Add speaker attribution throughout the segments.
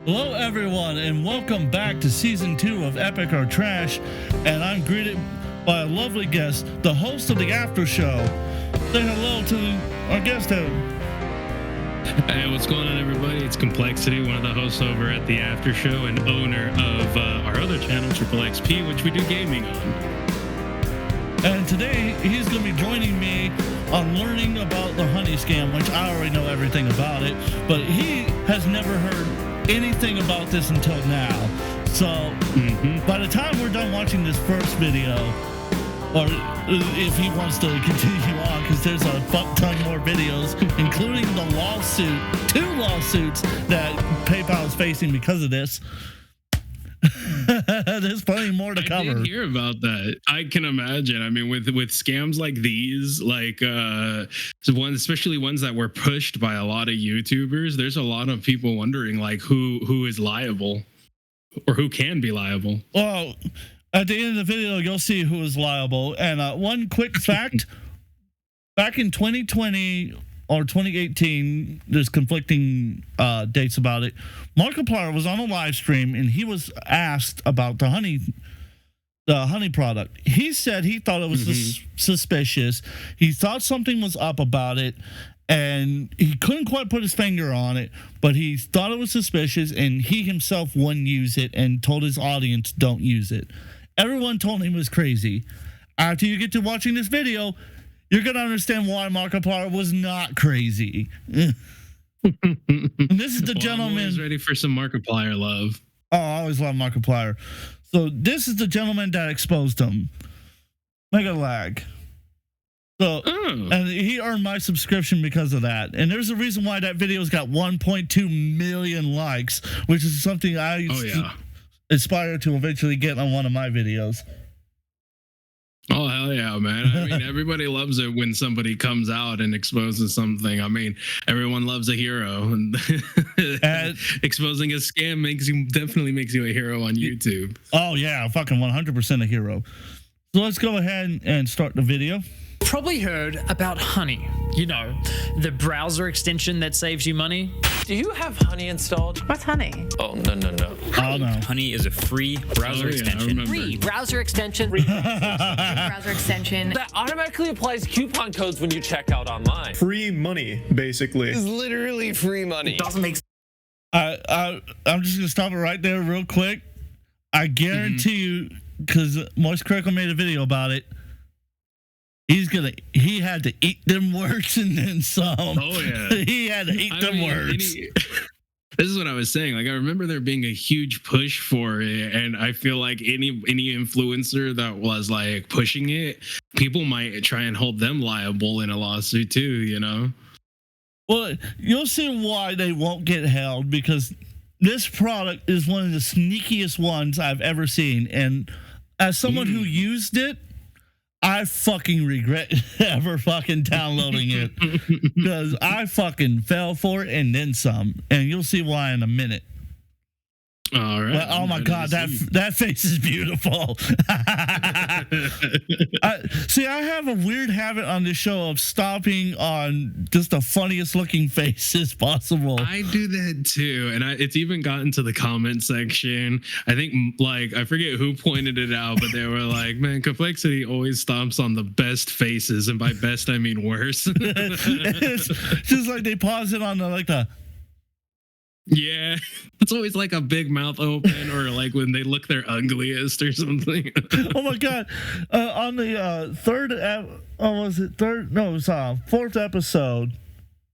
Speaker 1: Hello, everyone, and welcome back to Season 2 of Epic or Trash, and I'm greeted by a lovely guest, the host of the After Show. Say hello to our guest.
Speaker 2: Hey, what's going on, everybody? It's Complexity, one of the hosts over at the After Show and owner of our other channel, Triple XP, which we do gaming on.
Speaker 1: And today, he's going to be joining me on learning about the honey scam, which I already know everything about it, but he has never heard anything about this until now. So by the time we're done watching this first video, or if he wants to continue on, because there's a fuck ton more videos, including the two lawsuits that PayPal is facing because of this. There's plenty more to cover.
Speaker 2: I did hear about that. I can imagine. I mean, with scams like these, especially ones that were pushed by a lot of YouTubers, there's a lot of people wondering who is liable or who can be liable.
Speaker 1: Well, at the end of the video, you'll see who is liable. And one quick fact: back in 2020 or 2018, there's conflicting dates about it. Markiplier was on a live stream and he was asked about the honey product. He said he thought it was suspicious. He thought something was up about it, and he couldn't quite put his finger on it, but he thought it was suspicious, and he himself wouldn't use it and told his audience, don't use it. Everyone told him it was crazy. After you get to watching this video, you're going to understand why Markiplier was not crazy. And this is the gentleman.
Speaker 2: I'm always ready for some Markiplier love.
Speaker 1: Oh, I always love Markiplier. So this is the gentleman that exposed him. Mega lag. So, and he earned my subscription because of that. And there's a reason why that video's got 1.2 million likes, which is something I aspire to eventually get on one of my videos.
Speaker 2: Oh, hell yeah, man. I mean, everybody loves it when somebody comes out and exposes something. I mean, everyone loves a hero. And exposing a scam definitely makes you a hero on YouTube.
Speaker 1: Oh, yeah, fucking 100% a hero. So let's go ahead and start the video.
Speaker 3: Probably heard about Honey. You know, the browser extension that saves you money.
Speaker 4: Do you have Honey installed?
Speaker 5: What's Honey?
Speaker 4: Oh, no.
Speaker 1: Oh, no.
Speaker 6: Honey is a free browser extension.
Speaker 4: Free browser extension.
Speaker 5: Browser extension.
Speaker 4: That automatically applies coupon codes when you check out online.
Speaker 7: Free money, basically.
Speaker 4: It's literally free money.
Speaker 6: Doesn't make sense.
Speaker 1: I'm just going to stop it right there real quick. I guarantee you, because Moist Critical made a video about it, he had to eat them words and then some.
Speaker 2: Oh, yeah.
Speaker 1: He had to eat them words.
Speaker 2: This is what I was saying. Like, I remember there being a huge push for it, and I feel like any influencer that was like pushing it, people might try and hold them liable in a lawsuit too, you know?
Speaker 1: Well, you'll see why they won't get held, because this product is one of the sneakiest ones I've ever seen. And as someone who used it, I fucking regret ever fucking downloading it, because I fucking fell for it and then some, and you'll see why in a minute.
Speaker 2: All right.
Speaker 1: Well, oh my God, that face is beautiful. I have a weird habit on this show of stopping on just the funniest looking faces possible.
Speaker 2: I do that too, and it's even gotten to the comment section. I think, I forget who pointed it out, but they were like, "Man, Complexity always stomps on the best faces, and by best I mean worse."
Speaker 1: It's just like they pause it on the
Speaker 2: Yeah, it's always like a big mouth open, or like when they look their ugliest or something.
Speaker 1: Oh my God! On the fourth episode.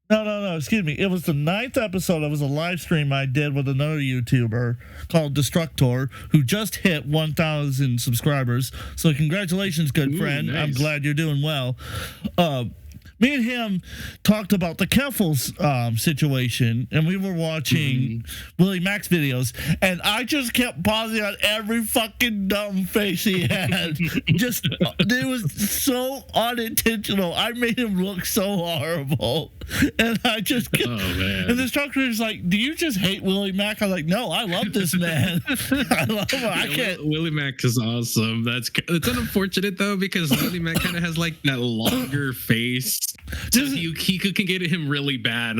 Speaker 1: No. Excuse me. It was the 9th episode. It was a live stream I did with another YouTuber called Destructor, who just hit 1,000 subscribers. So congratulations, good friend. Nice. I'm glad you're doing well. Me and him talked about the Keffels situation, and we were watching Willie Max videos, and I just kept pausing on every fucking dumb face he had. It was so unintentional. I made him look so horrible, and I just kept, and the instructor is like, "Do you just hate Willie Mac?" I'm like, "No, I love this man. I love him. I can't."
Speaker 2: Willie Mac is awesome. It's unfortunate though, because Willie Mac kind of has like that longer face. So he could get him really bad.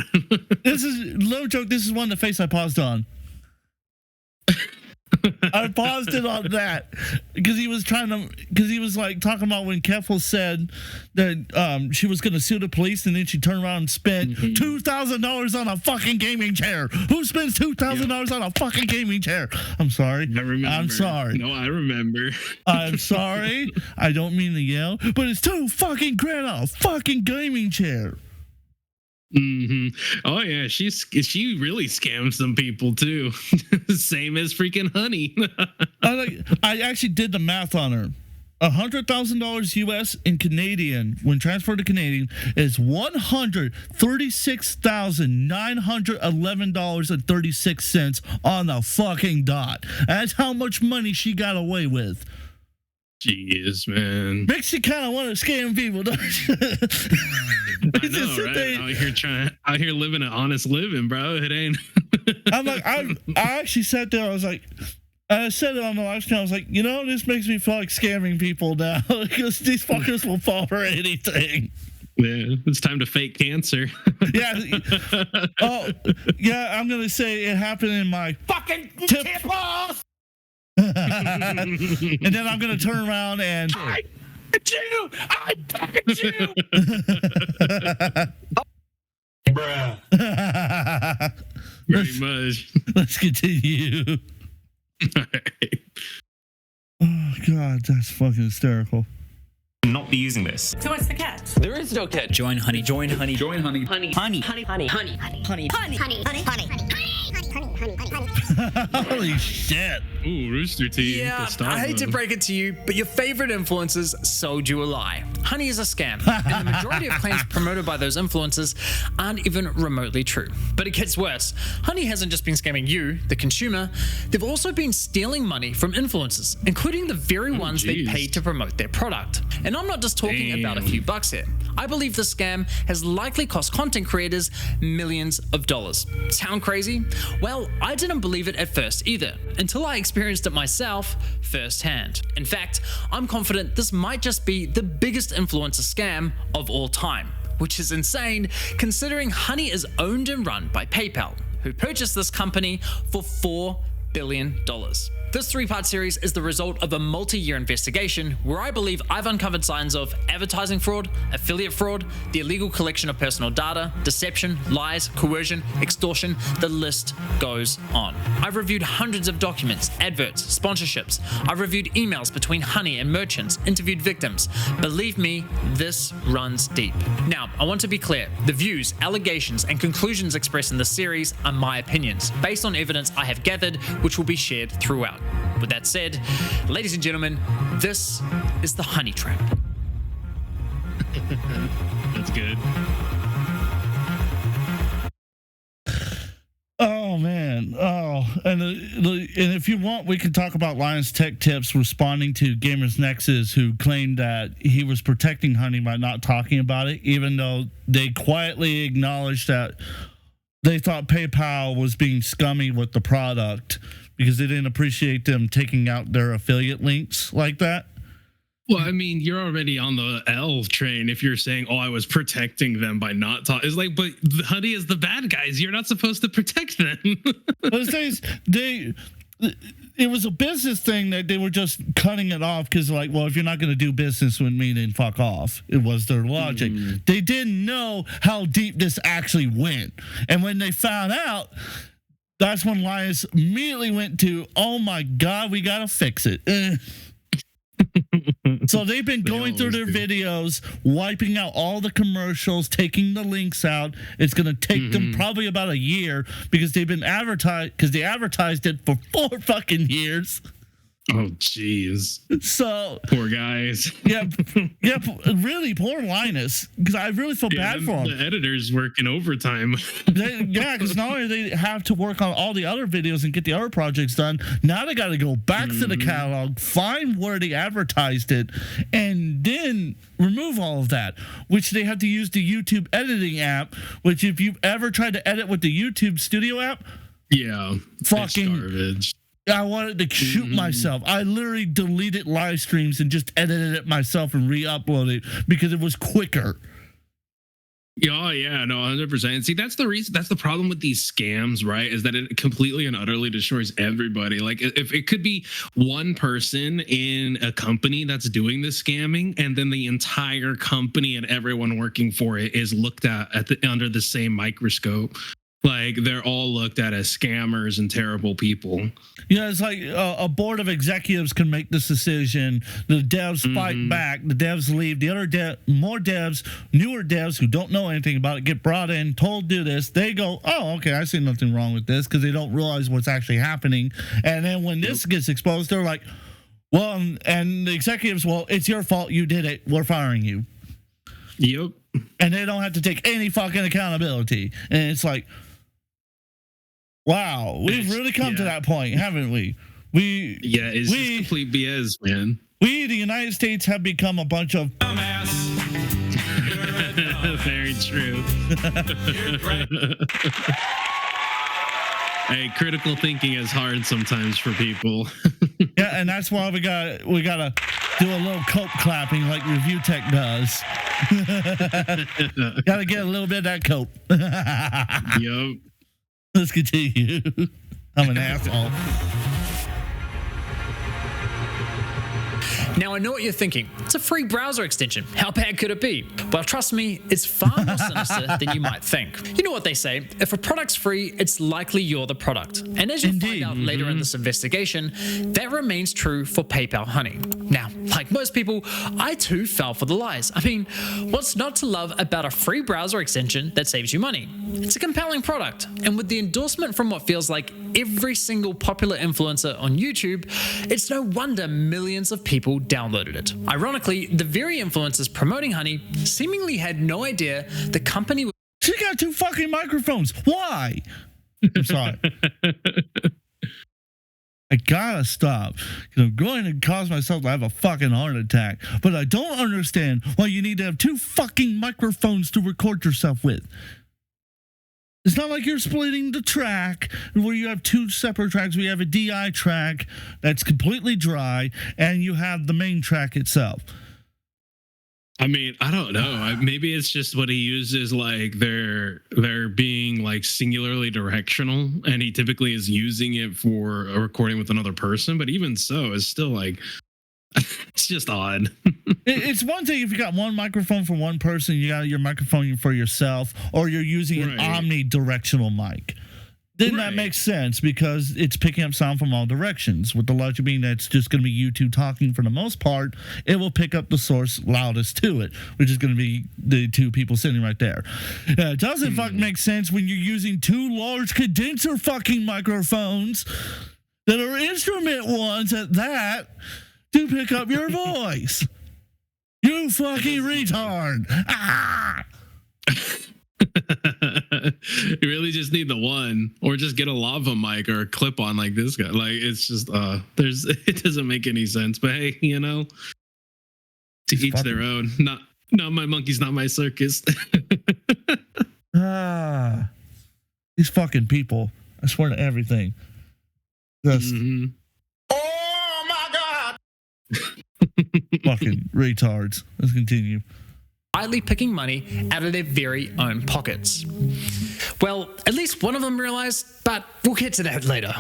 Speaker 1: This is no joke. This is one of the face I paused on. I paused it on that because he was like talking about when Keffel said that she was going to sue the police, and then she turned around and spent $2,000 on a fucking gaming chair. Who spends $2,000 on a fucking gaming chair? I'm sorry.
Speaker 2: I remember.
Speaker 1: I'm sorry.
Speaker 2: No, I remember.
Speaker 1: I'm sorry. I don't mean to yell, but it's $2 fucking grand on a fucking gaming chair.
Speaker 2: Oh yeah, she really scams some people too. Same as freaking Honey.
Speaker 1: I actually did the math on her. $100,000 US in Canadian, when transferred to Canadian, is $136,911.36 on the fucking dot. That's how much money she got away with.
Speaker 2: Jeez, man.
Speaker 1: Makes you kind of want to scam people, don't you?
Speaker 2: I know, right? Out here living an honest living, bro. It ain't.
Speaker 1: I'm like, I actually sat there. I was like, I said it on the live stream. I was like, this makes me feel like scamming people now because these fuckers will fall for anything.
Speaker 2: Yeah, it's time to fake cancer.
Speaker 1: Yeah. Oh, yeah. I'm gonna say it happened in my fucking tip off. And then I'm gonna turn around and I package you.
Speaker 2: Bruh. Very much.
Speaker 1: Let's continue.
Speaker 2: Right.
Speaker 1: Oh God, that's fucking hysterical.
Speaker 7: Not be using this.
Speaker 5: So what's the catch?
Speaker 4: There is no catch.
Speaker 6: Join honey. Join honey.
Speaker 7: Join honey.
Speaker 5: Honey.
Speaker 6: Honey.
Speaker 5: Honey. Honey. Honey. Honey. Honey. Honey. Honey. Honey. Honey.
Speaker 1: Holy shit.
Speaker 2: Ooh, Rooster Teeth.
Speaker 3: Yeah,
Speaker 2: Gustavo.
Speaker 3: I hate to break it to you, but your favorite influencers sold you a lie. Honey is a scam, and the majority of claims promoted by those influencers aren't even remotely true. But it gets worse. Honey hasn't just been scamming you, the consumer, they've also been stealing money from influencers, including the very ones they paid to promote their product. And I'm not just talking about a few bucks here. I believe the scam has likely cost content creators millions of dollars. Sound crazy? Well, I didn't believe it at first either, until I experienced it myself firsthand. In fact, I'm confident this might just be the biggest influencer scam of all time, which is insane considering Honey is owned and run by PayPal, who purchased this company for $4 billion. This 3-part series is the result of a multi-year investigation where I believe I've uncovered signs of advertising fraud, affiliate fraud, the illegal collection of personal data, deception, lies, coercion, extortion, the list goes on. I've reviewed hundreds of documents, adverts, sponsorships. I've reviewed emails between Honey and merchants, interviewed victims. Believe me, this runs deep. Now, I want to be clear. The views, allegations, and conclusions expressed in this series are my opinions, based on evidence I have gathered, which will be shared throughout. With that said, ladies and gentlemen, this is the Honey Trap.
Speaker 2: That's good.
Speaker 1: Oh man. Oh, and if you want, we can talk about Lions Tech Tips responding to Gamers Nexus, who claimed that he was protecting Honey by not talking about it, even though they quietly acknowledged that they thought PayPal was being scummy with the product because they didn't appreciate them taking out their affiliate links like that.
Speaker 2: Well, I mean, you're already on the L train if you're saying, "Oh, I was protecting them by not talking." It's like, but Honey is the bad guys. You're not supposed to protect them.
Speaker 1: But the thing is, it was a business thing that they were just cutting it off because, like, well, if you're not going to do business with me, then fuck off. It was their logic. They didn't know how deep this actually went, and when they found out, that's when Lions immediately went to, "Oh my God, we gotta fix it." So they've been going through their videos, wiping out all the commercials, taking the links out. It's going to take them probably about a year because they've been they advertised it for 4 fucking years.
Speaker 2: Oh, jeez.
Speaker 1: So
Speaker 2: poor guys.
Speaker 1: Yeah, really poor Linus, because I really feel bad for him.
Speaker 2: The editor's working overtime.
Speaker 1: Because not only do they have to work on all the other videos and get the other projects done, now they got to go back to the catalog, find where they advertised it, and then remove all of that, which they have to use the YouTube editing app, which if you've ever tried to edit with the YouTube Studio app, fucking garbage. I wanted to shoot myself. I literally deleted live streams and just edited it myself and re-uploaded it because it was quicker.
Speaker 2: Oh yeah, no, 100%. See, that's the reason. That's the problem with these scams, right? Is that it completely and utterly destroys everybody. Like, if it could be one person in a company that's doing this scamming, and then the entire company and everyone working for it is looked at under the same microscope. Like, they're all looked at as scammers and terrible people.
Speaker 1: Yeah, it's like a board of executives can make this decision. The devs fight back. The devs leave. The other more devs, newer devs who don't know anything about it, get brought in, told do this. They go, oh, okay, I see nothing wrong with this, because they don't realize what's actually happening. And then when this gets exposed, they're like, well, and the executives, well, it's your fault. You did it. We're firing you.
Speaker 2: Yep.
Speaker 1: And they don't have to take any fucking accountability. And it's like, wow, we've really come to that point, haven't we?
Speaker 2: It's just complete BS, man.
Speaker 1: We, the United States, have become a bunch of dumbass.
Speaker 2: Very true. Hey, critical thinking is hard sometimes for people.
Speaker 1: Yeah, and that's why we gotta do a little cope clapping like Review Tech does. Gotta get a little bit of that cope.
Speaker 2: Yup.
Speaker 1: Let's continue. I'm an asshole.
Speaker 3: Now, I know what you're thinking. It's a free browser extension. How bad could it be? Well, trust me, it's far more sinister than you might think. You know what they say, if a product's free, it's likely you're the product. And as you'll find out later in this investigation, that remains true for PayPal Honey. Now, like most people, I too fell for the lies. I mean, what's not to love about a free browser extension that saves you money? It's a compelling product, and with the endorsement from what feels like every single popular influencer on YouTube, it's no wonder millions of people downloaded it. Ironically, the very influencers promoting Honey seemingly had no idea the company was...
Speaker 1: She got 2 fucking microphones. Why? I'm sorry. I gotta stop, because I'm going to cause myself to have a fucking heart attack. But I don't understand why you need to have 2 fucking microphones to record yourself with. It's not like you're splitting the track where you have 2 separate tracks. We have a DI track that's completely dry, and you have the main track itself.
Speaker 2: I mean, I don't know. Maybe it's just what he uses, like they're being like singularly directional, and he typically is using it for a recording with another person. But even so, it's still like, it's just odd.
Speaker 1: It's one thing if you got one microphone for one person, you got your microphone for yourself, or you're using an omnidirectional mic. Then that makes sense, because it's picking up sound from all directions. With the logic being that it's just going to be you two talking for the most part, it will pick up the source loudest to it, which is going to be the 2 people sitting right there. It doesn't fucking make sense when you're using 2 large condenser fucking microphones that are instrument ones at that to pick up your voice. You fucking retard. Ah!
Speaker 2: You really just need the one, or just get a lava mic or a clip on like this guy. Like, it's just it doesn't make any sense. But hey, you know, to each their own. Not my monkeys, not my circus.
Speaker 1: These fucking people. I swear to everything. Just
Speaker 8: Oh my God.
Speaker 1: fucking retards. Let's continue.
Speaker 3: Quietly picking money out of their very own pockets. Well, at least one of them realized, but we'll get to that later.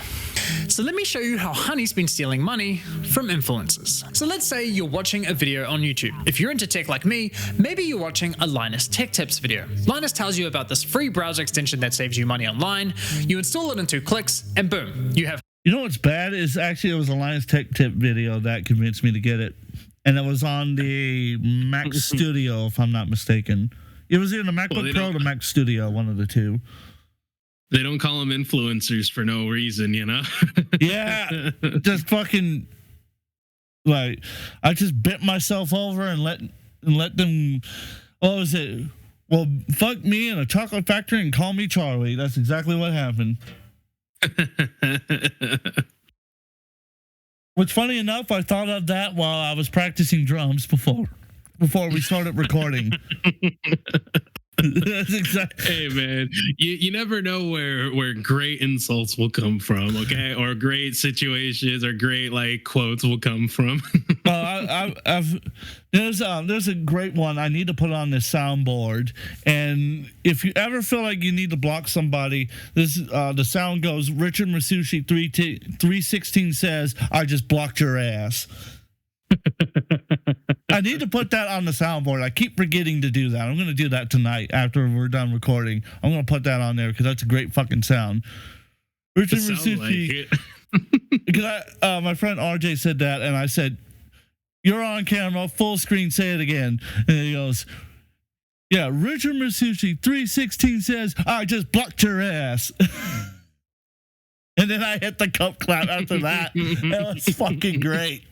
Speaker 3: So let me show you how Honey's been stealing money from influencers. So let's say you're watching a video on YouTube. If you're into tech like me, maybe you're watching a Linus Tech Tips video. Linus tells you about this free browser extension that saves you money online. You install it in 2 clicks, and boom, you have...
Speaker 1: You know what's bad is actually it was a Linus Tech Tip video that convinced me to get it. And it was on the Mac Studio, if I'm not mistaken. It was either the MacBook Pro or the Mac Studio, one of the 2.
Speaker 2: They don't call them influencers for no reason, you know?
Speaker 1: Yeah, just fucking, like, I just bent myself over and let them, what was it? Well, fuck me in a chocolate factory and call me Charlie. That's exactly what happened. Which, funny enough, I thought of that while I was practicing drums before we started recording. That's exactly.
Speaker 2: Hey man, you never know where great insults will come from, okay? Or great situations or great like quotes will come from.
Speaker 1: There's a great one I need to put on this soundboard, and if you ever feel like you need to block somebody, this the sound goes. Richard Masucci 316 says, "I just blocked your ass." I need to put that on the soundboard. I keep forgetting to do that. I'm going to do that tonight after we're done recording. I'm going to put that on there because that's a great fucking sound. Richard Masucci. Because my friend RJ said that, and I said, "You're on camera, full screen, say it again." And he goes, "Yeah, Richard Masucci 316 says, I just blocked your ass." And then I hit the cup clap after that. That was fucking great.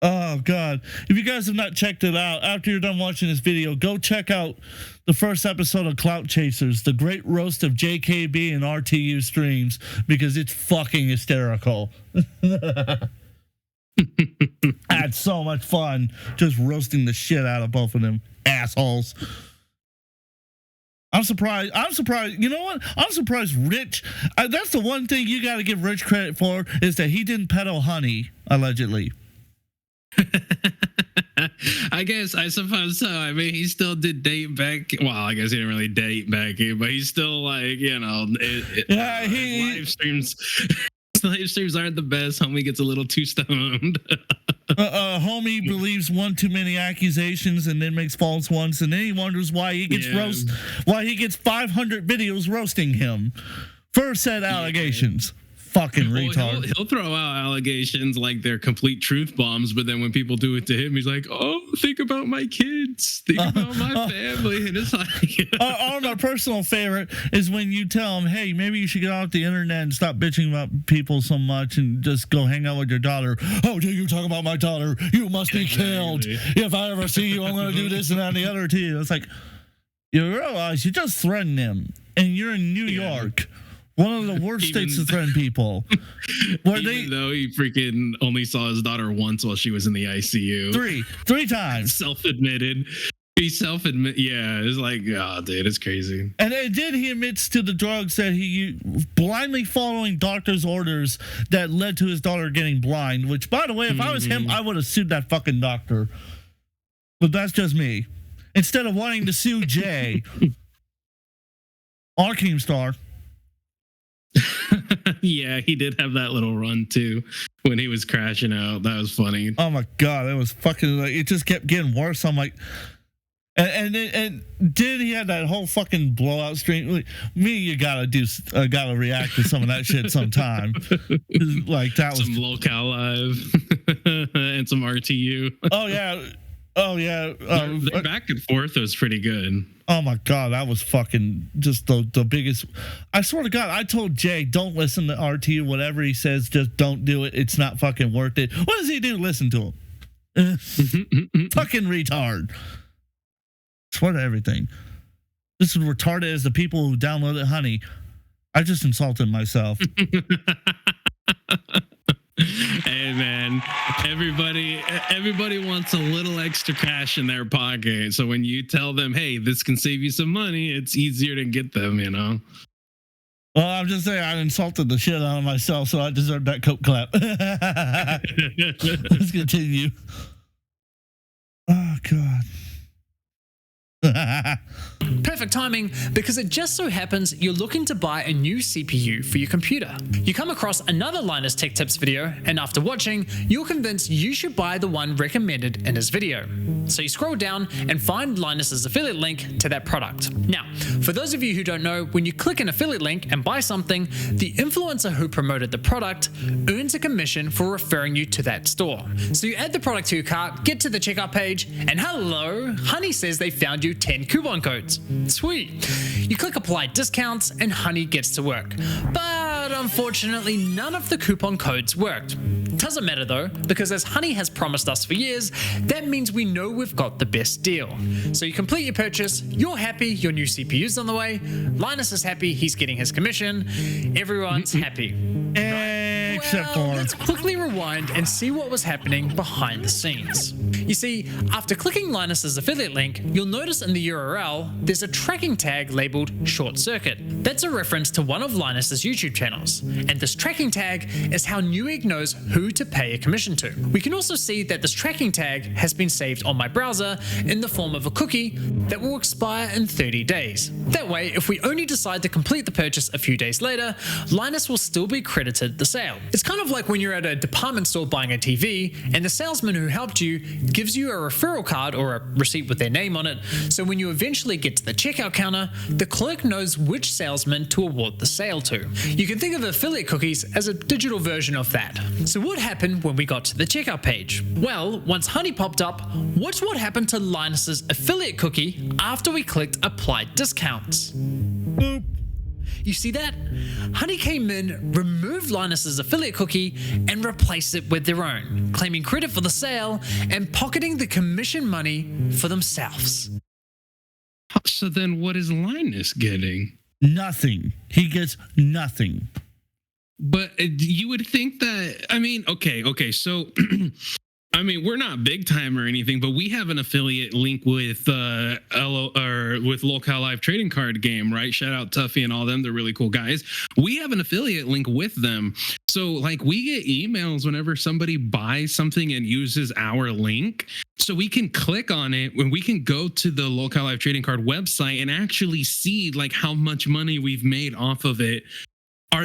Speaker 1: Oh, God. If you guys have not checked it out, after you're done watching this video, go check out the first episode of Clout Chasers, the great roast of JKB and RTU streams, because it's fucking hysterical. I had so much fun just roasting the shit out of both of them assholes. I'm surprised. You know what? I'm surprised Rich. That's the one thing you got to give Rich credit for, is that he didn't pedo Honey, allegedly.
Speaker 2: I suppose so. I mean, he still did date back. Well, I guess he didn't really date back, but he's still like, live streams. Live streams aren't the best. Homie gets a little too stoned.
Speaker 1: Homie believes one too many accusations and then makes false ones, and then he wonders why he gets why he gets 500 videos roasting him for said allegations. Fucking retard.
Speaker 2: He'll throw out allegations like they're complete truth bombs, but then when people do it to him, he's like, "Oh, think about my kids, think about my family," and it's like.
Speaker 1: My personal favorite is when you tell him, "Hey, maybe you should get off the internet and stop bitching about people so much and just go hang out with your daughter." "Oh, do you talk about my daughter? You must be killed. If I ever see you, I'm going to do this and that and the other to you." It's like, you realize you just threatened him, and you're in New York. One of the worst states to threaten people.
Speaker 2: Even though he freaking only saw his daughter once while she was in the ICU.
Speaker 1: Three times.
Speaker 2: Self-admitted. He self-admit. Yeah, it's like, oh, dude, it's crazy.
Speaker 1: And then he admits to the drugs that he blindly following doctor's orders that led to his daughter getting blind. Which, by the way, if I was him, I would have sued that fucking doctor. But that's just me. Instead of wanting to sue Jay, our Keemstar.
Speaker 2: Yeah, he did have that little run too when he was crashing out. That was funny.
Speaker 1: Oh my God, it was fucking like, it just kept getting worse. I'm like, and then he had that whole fucking blowout stream. Like, you gotta react to some of that shit sometime. Like that was
Speaker 2: some Local Live and some RTU.
Speaker 1: Oh yeah.
Speaker 2: Their back and forth was pretty good.
Speaker 1: Oh my God, that was fucking just the biggest. I swear to God, I told Jay, don't listen to RTU. Whatever he says, just don't do it. It's not fucking worth it. What does he do? Listen to him. Fucking retard. Swear to everything. This is retarded as the people who downloaded Honey. I just insulted myself.
Speaker 2: Hey man, everybody wants a little extra cash in their pocket. So when you tell them, "Hey, this can save you some money," it's easier to get them, you know.
Speaker 1: Well, I'm just saying I insulted the shit out of myself, so I deserve that coat clap. Let's continue. Oh God.
Speaker 3: Perfect timing, because it just so happens you're looking to buy a new CPU for your computer. You come across another Linus Tech Tips video, and after watching, you're convinced you should buy the one recommended in his video. So you scroll down and find Linus's affiliate link to that product. Now, for those of you who don't know, when you click an affiliate link and buy something, the influencer who promoted the product earns a commission for referring you to that store. So you add the product to your cart, get to the checkout page, and hello, Honey says they found you 10 coupon codes. Sweet. You click apply discounts and Honey gets to work. But unfortunately, none of the coupon codes worked. Doesn't matter though, because as Honey has promised us for years, that means we know we've got the best deal. So you complete your purchase, you're happy, your new CPU's on the way, Linus is happy, he's getting his commission, everyone's happy.
Speaker 1: Right? except for
Speaker 3: let's quickly rewind and see what was happening behind the scenes. You see, after clicking Linus's affiliate link, you'll notice in the URL there's a tracking tag labeled Short Circuit. That's a reference to one of Linus's YouTube channels, and this tracking tag is how Newegg knows who to pay a commission to. We can also see that this tracking tag has been saved on my browser in the form of a cookie that will expire in 30 days. That way, if we only decide to complete the purchase a few days later, Linus will still be credited the sale. It's kind of like when you're at a department store buying a TV and the salesman who helped you gives you a referral card or a receipt with their name on it, so when you eventually get to the checkout counter, the clerk knows which salesman to award the sale to. You can think of affiliate cookies as a digital version of that. So what happened when we got to the checkout page? Well, once Honey popped up, watch what happened to Linus's affiliate cookie after we clicked Apply Discounts.
Speaker 1: boop.
Speaker 3: You see that? Honey came in, removed Linus's affiliate cookie, and replaced it with their own, claiming credit for the sale and pocketing the commission money for themselves.
Speaker 2: So then what is Linus getting?
Speaker 1: Nothing. He gets nothing.
Speaker 2: But you would think that, I mean, okay. So, I mean, we're not big time or anything, but we have an affiliate link with with Local Live Trading Card Game, right? Shout out Tuffy and all them. They're really cool guys. We have an affiliate link with them. So like we get emails whenever somebody buys something and uses our link. So we can click on it when we can go to the Local Live Trading Card website and actually see like how much money we've made off of it.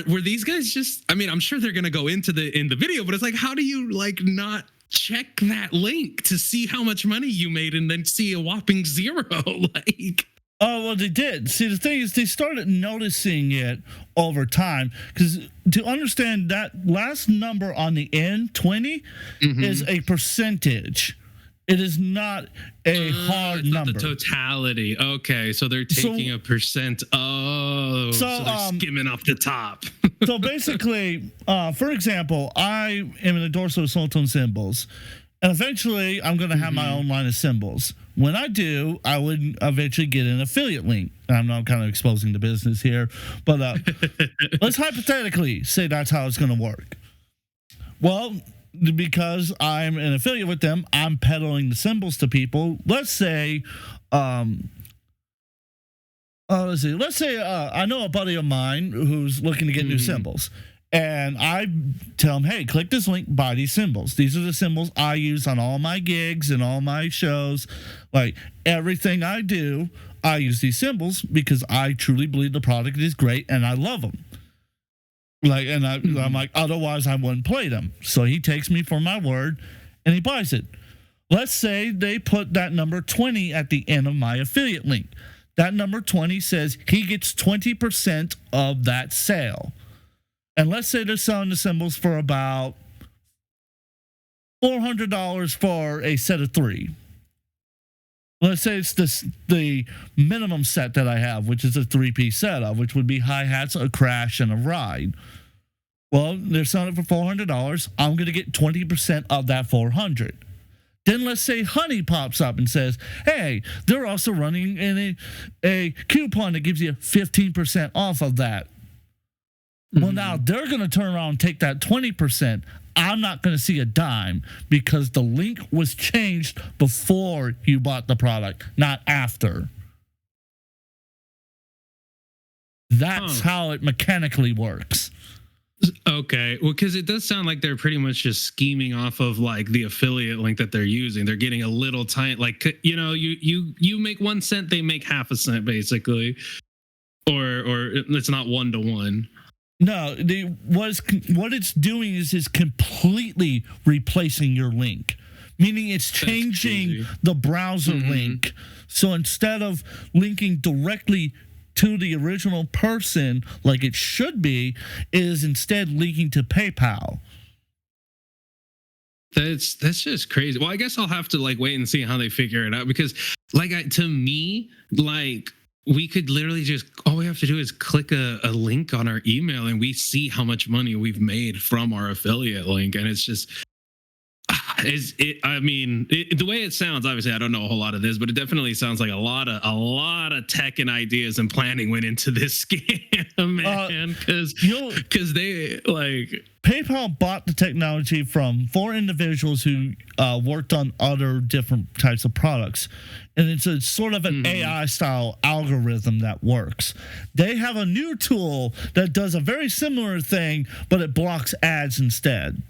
Speaker 2: Were these guys just, I mean, I'm sure they're going to go into in the video, but it's like, how do you like not check that link to see how much money you made and then see a whopping zero? Like,
Speaker 1: oh, well, they did. See, the thing is, they started noticing it over time because to understand that last number on the end, 20, is a percentage. It is not a hard number.
Speaker 2: The totality. Okay, so they're taking a percent. Oh, so they're skimming off the top.
Speaker 1: So basically, for example, I am an endorser of Sultan Symbols, and eventually I'm going to have my own line of symbols. When I do, I would eventually get an affiliate link. I'm not kind of exposing the business here, but let's hypothetically say that's how it's going to work. Well, because I'm an affiliate with them, I'm peddling the symbols to people. Let's say, let's say I know a buddy of mine who's looking to get new symbols, and I tell him, hey, click this link, buy these symbols. These are the symbols I use on all my gigs and all my shows. Like everything I do, I use these symbols because I truly believe the product is great and I love them. Like, and I'm like, otherwise I wouldn't play them. So he takes me for my word and he buys it. Let's say they put that number 20 at the end of my affiliate link. That number 20 says he gets 20% of that sale. And let's say they're selling the symbols for about $400 for a set of 3. Let's say it's the minimum set that I have, which is a 3-piece setup, which would be hi-hats, a crash, and a ride. Well, they're selling it for $400. I'm going to get 20% of that $400. Then let's say Honey pops up and says, hey, they're also running in a coupon that gives you 15% off of that. Well, now they're going to turn around and take that 20%. I'm not going to see a dime because the link was changed before you bought the product, not after. That's how it mechanically works.
Speaker 2: Okay, well, because it does sound like they're pretty much just scheming off of like the affiliate link that they're using. They're getting a little tiny, like, you know, you make 1 cent, they make half a cent basically, or it's not 1-to-1.
Speaker 1: No, what it's doing is completely replacing your link, meaning it's changing the browser link. So instead of linking directly to the original person like it should be, it is instead linking to PayPal.
Speaker 2: That's just crazy. Well, I guess I'll have to like wait and see how they figure it out because like to me, like, we could literally just, all we have to do is click a link on our email and we see how much money we've made from our affiliate link. And it's just, I mean, the way it sounds, obviously, I don't know a whole lot of this, but it definitely sounds like a lot of tech and ideas and planning went into this scam, man. Because they like
Speaker 1: PayPal bought the technology from 4 individuals who worked on other different types of products. And it's a sort of an AI style algorithm that works. They have a new tool that does a very similar thing, but it blocks ads instead.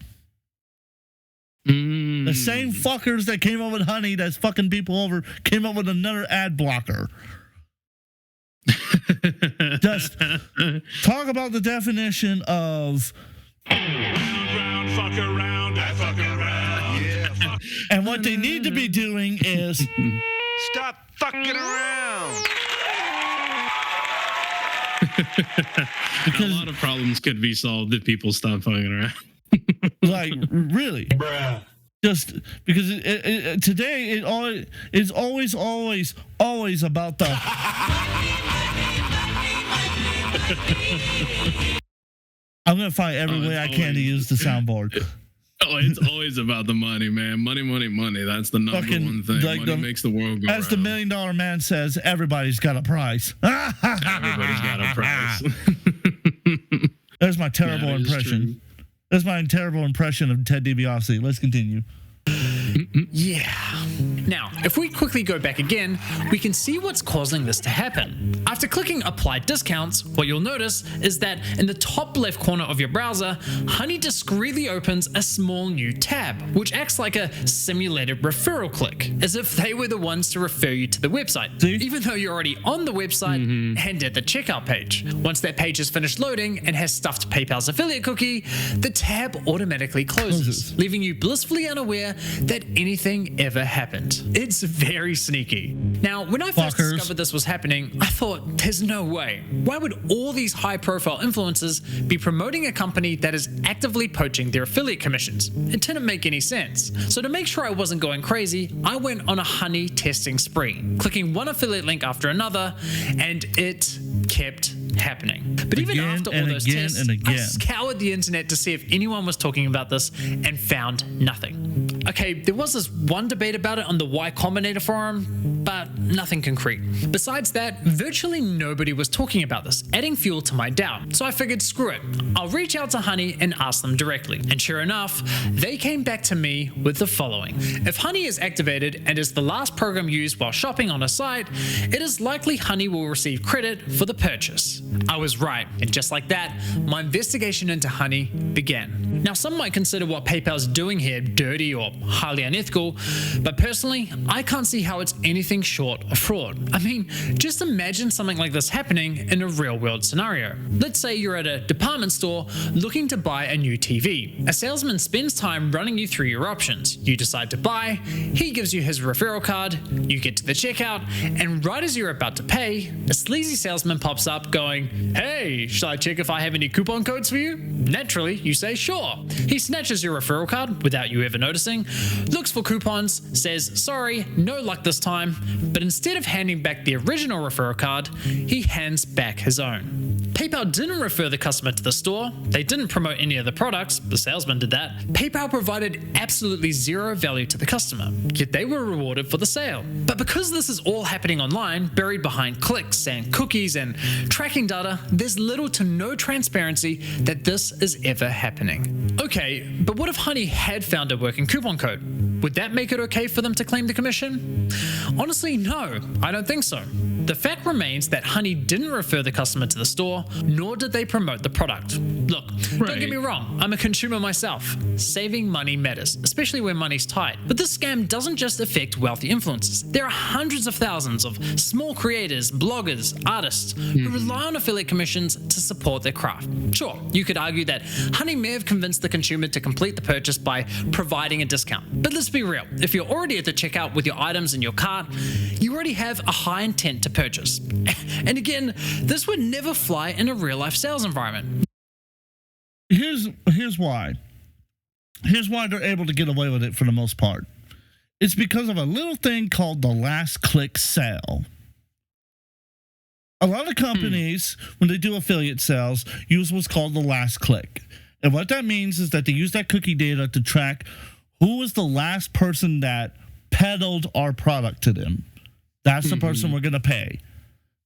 Speaker 1: The same fuckers that came up with Honey that's fucking people over came up with another ad blocker. Just talk about the definition of
Speaker 8: Round, fuck around, I fuck around. Yeah, fuck.
Speaker 1: And what they need to be doing is
Speaker 8: Stop fucking around.
Speaker 2: a lot of problems could be solved if people stop fucking around.
Speaker 1: like really,
Speaker 8: Bruh.
Speaker 1: just because today it always is always about the I'm gonna find every way I can to use the soundboard.
Speaker 2: Oh, it's always about the money, man. Money, money, money. That's the number one thing.
Speaker 1: Like
Speaker 2: money makes the world go
Speaker 1: as the $1 Million Man says, everybody's got a price.
Speaker 2: Everybody's got a price.
Speaker 1: There's my terrible impression. That's my terrible impression of Ted DiBiase. Let's continue.
Speaker 3: Yeah. Now, if we quickly go back again, we can see what's causing this to happen. After clicking Apply Discounts, what you'll notice is that in the top left corner of your browser, Honey discreetly opens a small new tab, which acts like a simulated referral click, as if they were the ones to refer you to the website, even though you're already on the website and at the checkout page. Once that page is finished loading and has stuffed PayPal's affiliate cookie, the tab automatically closes, leaving you blissfully unaware that anything ever happened. It's very sneaky. Now, when I first discovered this was happening, I thought, there's no way. Why would all these high-profile influencers be promoting a company that is actively poaching their affiliate commissions? It didn't make any sense. So to make sure I wasn't going crazy, I went on a Honey testing spree, clicking one affiliate link after another, and it kept happening. But even after all those tests, I scoured the internet to see if anyone was talking about this and found nothing. Okay, there was this one debate about it on the Y Combinator forum, but nothing concrete. Besides that, virtually nobody was talking about this, adding fuel to my doubt. So I figured, screw it, I'll reach out to Honey and ask them directly. And sure enough, they came back to me with the following. If Honey is activated and is the last program used while shopping on a site, it is likely Honey will receive credit for the purchase. I was right, and just like that, my investigation into Honey began. Now, some might consider what PayPal's doing here dirty or highly unethical, but personally, I can't see how it's anything short of fraud. I mean, just imagine something like this happening in a real-world scenario. Let's say you're at a department store looking to buy a new TV. A salesman spends time running you through your options. You decide to buy, he gives you his referral card, you get to the checkout, and right as you're about to pay, a sleazy salesman pops up going, "Hey, shall I check if I have any coupon codes for you?" Naturally, you say sure. He snatches your referral card without you ever noticing, looks for coupons, says sorry, no luck this time, but instead of handing back the original referral card, he hands back his own. PayPal didn't refer the customer to the store, they didn't promote any of the products, the salesman did that. PayPal provided absolutely zero value to the customer, yet they were rewarded for the sale. But because this is all happening online, buried behind clicks and cookies and tracking data, there's little to no transparency that this is ever happening. Okay, but what if Honey had found a working coupon code? Would that make it okay for them to claim the commission? Honestly, no, I don't think so. The fact remains that Honey didn't refer the customer to the store, nor did they promote the product. Look, don't get me wrong, I'm a consumer myself. Saving money matters, especially when money's tight. But this scam doesn't just affect wealthy influencers. There are hundreds of thousands of small creators, bloggers, artists who rely on affiliate commissions to support their craft. Sure, you could argue that Honey may have convinced the consumer to complete the purchase by providing a discount. But let's be real, if you're already at the checkout with your items in your cart, you already have a high intent to purchase. And again, this would never fly in a real-life sales environment.
Speaker 1: Here's why. Here's why they're able to get away with it for the most part. It's because of a little thing called the last click sale. A lot of companies, when they do affiliate sales, use what's called the last click. And what that means is that they use that cookie data to track who was the last person that peddled our product to them? That's the person we're going to pay.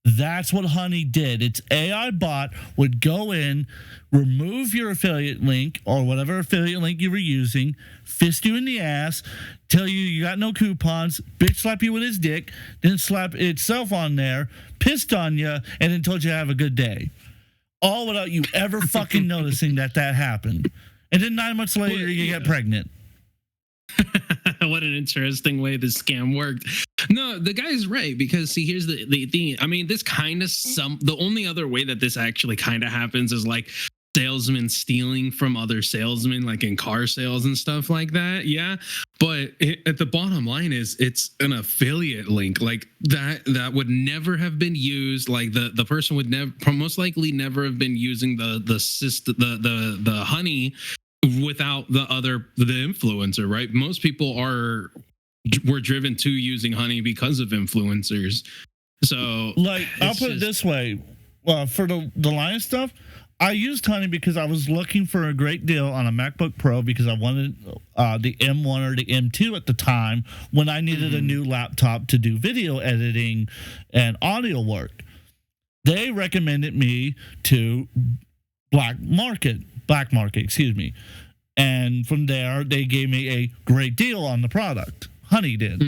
Speaker 1: That's what Honey did. Its AI bot would go in, remove your affiliate link or whatever affiliate link you were using, fist you in the ass, tell you got no coupons, bitch slap you with his dick, then slap itself on there, pissed on you, and then told you to have a good day. All without you ever fucking noticing that happened. And then 9 months later, you get pregnant.
Speaker 2: What an interesting way this scam worked. No, the guy's right, because see, here's the thing. I mean, this kind of the only other way that this actually kind of happens is like salesmen stealing from other salesmen, like in car sales and stuff like that. Yeah. But at the bottom line is it's an affiliate link like that would never have been used. Like the person would most likely never have been using the Honey without the influencer, right? Most people were driven to using Honey because of influencers. So like,
Speaker 1: I'll put it this way. For the Lion stuff, I used Honey because I was looking for a great deal on a MacBook Pro because I wanted the M1 or the M2 at the time when I needed a new laptop to do video editing and audio work. They recommended me to Black Market, excuse me. And from there, they gave me a great deal on the product. Honey did.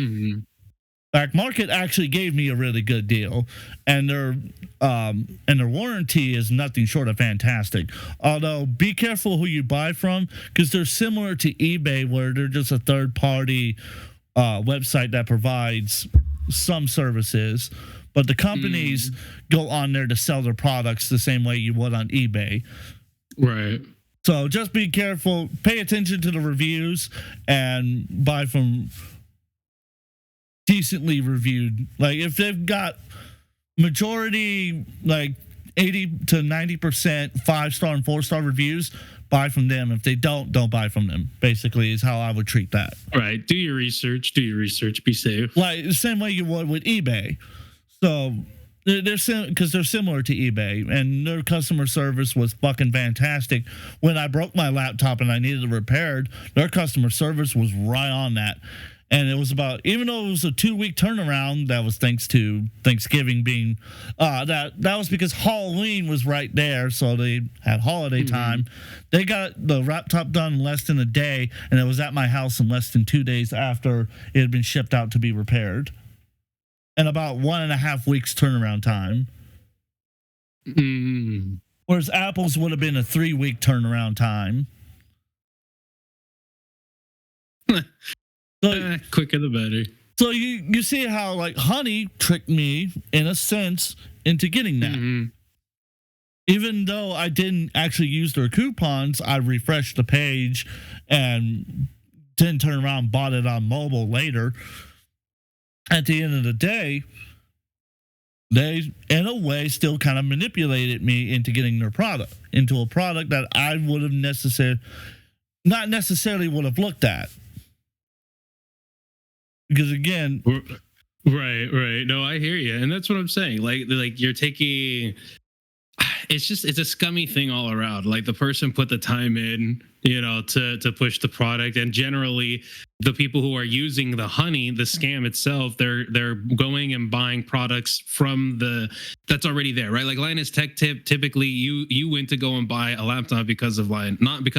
Speaker 1: Black Market actually gave me a really good deal, and their warranty is nothing short of fantastic. Although, be careful who you buy from, because they're similar to eBay, where they're just a third-party website that provides some services, but the companies go on there to sell their products the same way you would on eBay.
Speaker 2: Right.
Speaker 1: So just be careful, pay attention to the reviews, and buy from decently reviewed. Like if they've got majority like 80 to 90% 5-star and 4-star reviews, buy from them. If they don't buy from them, basically is how I would treat that.
Speaker 2: Right. Do your research, be safe.
Speaker 1: Like the same way you would with eBay. So they're similar to eBay, and their customer service was fucking fantastic. When I broke my laptop and I needed it repaired, their customer service was right on that. And it was even though it was a 2-week turnaround, that was thanks to Thanksgiving being, that was because Halloween was right there. So they had holiday time. They got the laptop done in less than a day, and it was at my house in less than 2 days after it had been shipped out to be repaired. And about 1.5 weeks turnaround time. Whereas Apple's would have been a 3-week turnaround time.
Speaker 2: So, quicker the better.
Speaker 1: So you see how like Honey tricked me in a sense into getting that. Even though I didn't actually use their coupons, I refreshed the page and then turned around and bought it on mobile later. At the end of the day, they, in a way, still kind of manipulated me into getting their product, into a product that I would have not necessarily would have looked at. Because again,
Speaker 2: right. No, I hear you, and that's what I'm saying. Like you're taking. It's a scummy thing all around. Like the person put the time in, to push the product, and generally the people who are using the Honey, the scam itself, they're going and buying products from that's already there, right? Like Linus Tech Tip, typically you went to go and buy a laptop not because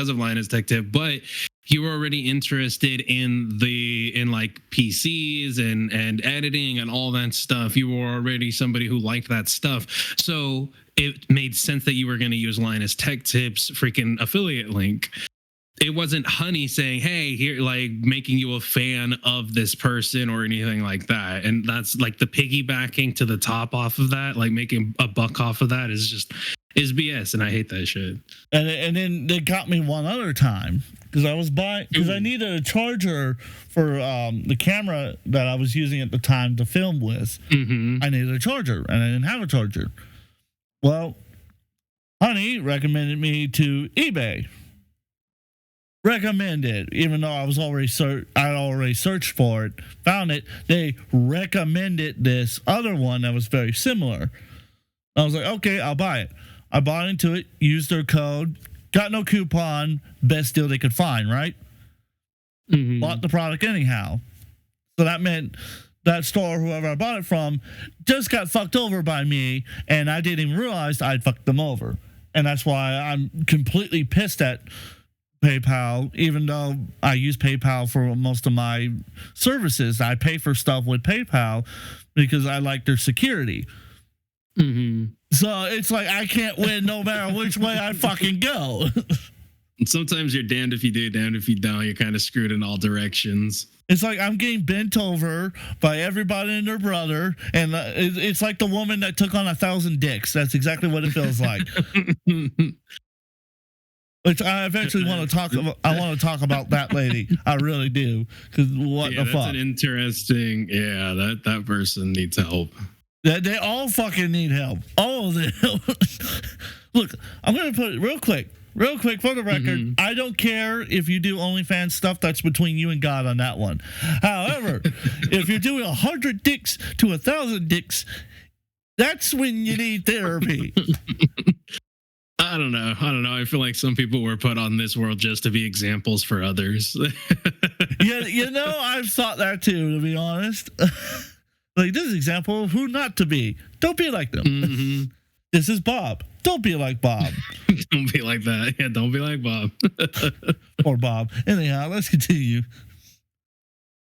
Speaker 2: of Linus Tech Tip, but you were already interested in like PCs and editing and all that stuff. You were already somebody who liked that stuff. So it made sense that you were going to use Linus Tech Tips freaking affiliate link. It wasn't Honey saying, hey, here, like making you a fan of this person or anything like that. And that's like the piggybacking to the top off of that, like making a buck off of that is BS. And I hate that shit.
Speaker 1: And then they got me one other time because I needed a charger for the camera that I was using at the time to film with. I needed a charger and I didn't have a charger. Well, Honey recommended me to eBay. Recommended, even though I already searched for it, found it. They recommended this other one that was very similar. I was like, okay, I'll buy it. I bought into it, used their code, got no coupon, best deal they could find, right? bought the product anyhow. So that meant that store, whoever I bought it from, just got fucked over by me, and I didn't even realize I'd fucked them over. And that's why I'm completely pissed at PayPal, even though I use PayPal for most of my services. I pay for stuff with PayPal because I like their security. So it's like I can't win no matter which way I fucking go.
Speaker 2: Sometimes you're damned if you do, damned if you don't. You're kind of screwed in all directions.
Speaker 1: It's like I'm getting bent over by everybody and their brother, and it's like the woman that took on 1,000 dicks. That's exactly what it feels like. Which I eventually want to talk about. I want to talk about that lady. I really do. Because what the fuck?
Speaker 2: That's an interesting. Yeah, that person needs help.
Speaker 1: They all fucking need help. All of them. Look, I'm gonna put it real quick for the record. I don't care if you do OnlyFans stuff. That's between you and God on that one. However, if you're doing 100 dicks to 1,000 dicks, that's when you need therapy.
Speaker 2: I don't know. I feel like some people were put on this world just to be examples for others.
Speaker 1: Yeah, you know, I've thought that too, to be honest. Like, this is an example of who not to be. Don't be like them. This is Bob. Don't be like Bob.
Speaker 2: Don't be like that. Yeah, don't be like Bob.
Speaker 1: Or Bob. Anyhow, let's continue.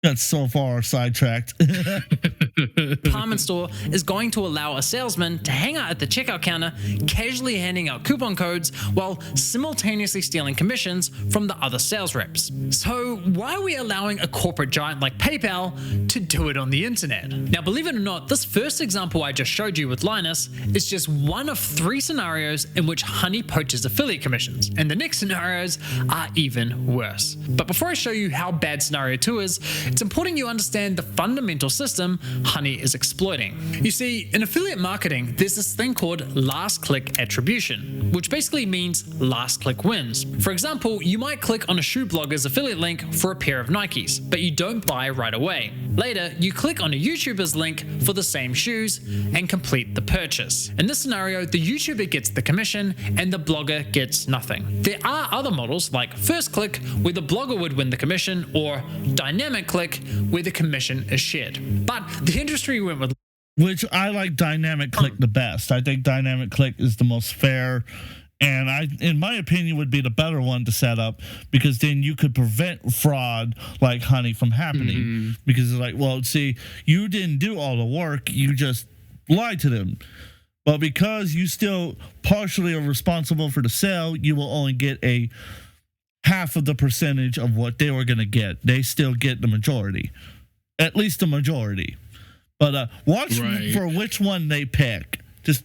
Speaker 1: Got so far sidetracked.
Speaker 3: Department store is going to allow a salesman to hang out at the checkout counter, casually handing out coupon codes while simultaneously stealing commissions from the other sales reps. So why are we allowing a corporate giant like PayPal to do it on the internet? Now, believe it or not, this first example I just showed you with Linus is just one of 3 scenarios in which Honey poaches affiliate commissions, and the next scenarios are even worse. But before I show you how bad scenario 2 is, it's important you understand the fundamental system Honey is exploiting. You see, in affiliate marketing, there's this thing called last click attribution, which basically means last click wins. For example, you might click on a shoe blogger's affiliate link for a pair of Nikes, but you don't buy right away. Later, you click on a YouTuber's link for the same shoes and complete the purchase. In this scenario, the YouTuber gets the commission and the blogger gets nothing. There are other models like first click, where the blogger would win the commission, or dynamic click, where the commission is shared. But the industry went with,
Speaker 1: which I like dynamic click the best. I think dynamic click is the most fair, and in my opinion, would be the better one to set up, because then you could prevent fraud like Honey from happening. Because it's like, well, see, you didn't do all the work, you just lied to them. But because you still partially are responsible for the sale, you will only get a half of the percentage of what they were going to get. They still get the majority, at least the majority. But watch for which one they pick. Just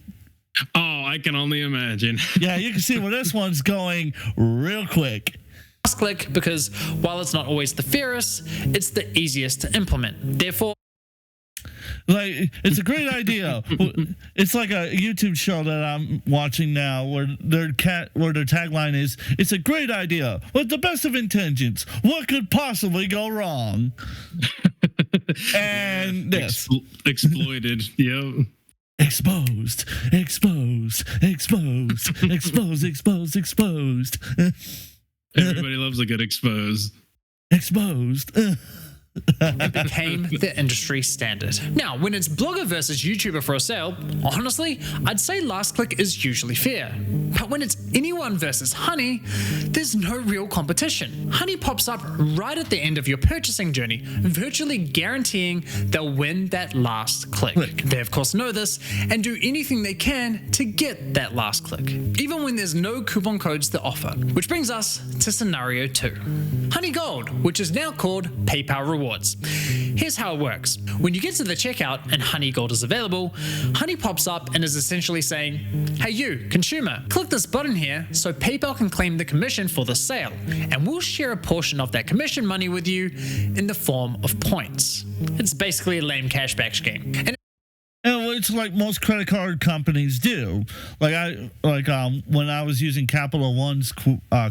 Speaker 2: I can only imagine.
Speaker 1: Yeah, you can see where this one's going real quick.
Speaker 3: last click because while it's not always the fairest, it's the easiest to implement. Therefore,
Speaker 1: like, it's a great idea. It's like a YouTube show that I'm watching now where their tagline is, "It's a great idea with the best of intentions. What could possibly go wrong?" And this
Speaker 2: exploited. Yep.
Speaker 1: Exposed.
Speaker 2: Everybody loves a good expose.
Speaker 1: Exposed.
Speaker 3: it became the industry standard. Now, when it's blogger versus YouTuber for a sale, honestly, I'd say last click is usually fair. But when it's anyone versus Honey, there's no real competition. Honey pops up right at the end of your purchasing journey, virtually guaranteeing they'll win that last click. They of course know this and do anything they can to get that last click, even when there's no coupon codes to offer. Which brings us to scenario 2. Honey Gold, which is now called PayPal Rewards. Here's how it works. When you get to the checkout and Honey Gold is available, Honey pops up and is essentially saying, "Hey you, consumer, click this button here so PayPal can claim the commission for the sale, and we'll share a portion of that commission money with you in the form of points." It's basically a lame cashback scheme.
Speaker 1: it's like most credit card companies do. When I was using Capital One's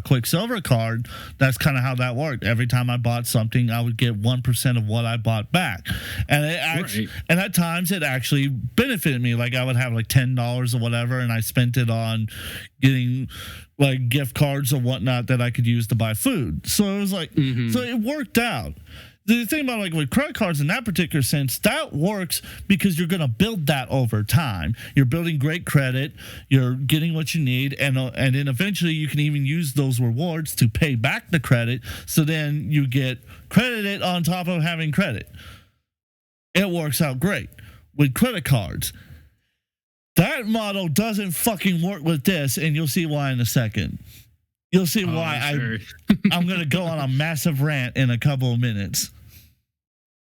Speaker 1: Quicksilver card, that's kind of how that worked. Every time I bought something, I would get 1% of what I bought back, and and at times it actually benefited me. Like I would have like $10 or whatever, and I spent it on getting like gift cards or whatnot that I could use to buy food. So it was like, so it worked out. The thing about like with credit cards in that particular sense, that works because you're going to build that over time. You're building great credit, you're getting what you need, and then eventually you can even use those rewards to pay back the credit. So then you get credited on top of having credit. It works out great with credit cards. That model doesn't fucking work with this, and you'll see why in a second. You'll see why sure. I'm going to go on a massive rant in a couple of minutes.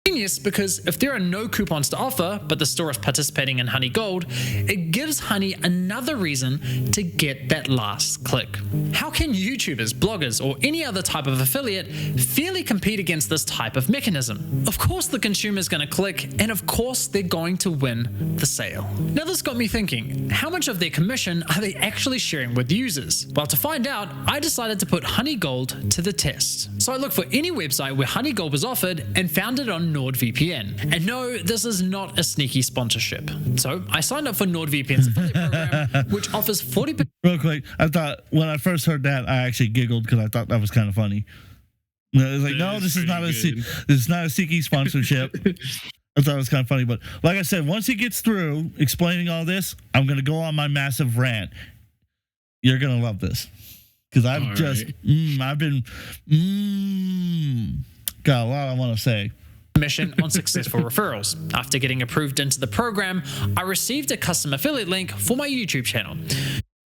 Speaker 3: Genius, because if there are no coupons to offer, but the store is participating in Honey Gold, it gives Honey another reason to get that last click. How can YouTubers, bloggers, or any other type of affiliate fairly compete against this type of mechanism? Of course the consumer is going to click, and of course they're going to win the sale. Now this got me thinking, how much of their commission are they actually sharing with users? Well, to find out, I decided to put Honey Gold to the test. So I looked for any website where Honey Gold was offered and found it on NordVPN. And no, this is not a sneaky sponsorship. So I signed up for NordVPN's affiliate program, which offers 40%.
Speaker 1: Real quick, I thought when I first heard that, I actually giggled because I thought that was kind of funny. It was like, no, this is not a sneaky sponsorship. I thought it was kind of funny, but like I said, once he gets through explaining all this, I'm gonna go on my massive rant. You're gonna love this because I've got a lot I want to say.
Speaker 3: Commission on successful referrals. After getting approved into the program, I received a custom affiliate link for my YouTube channel.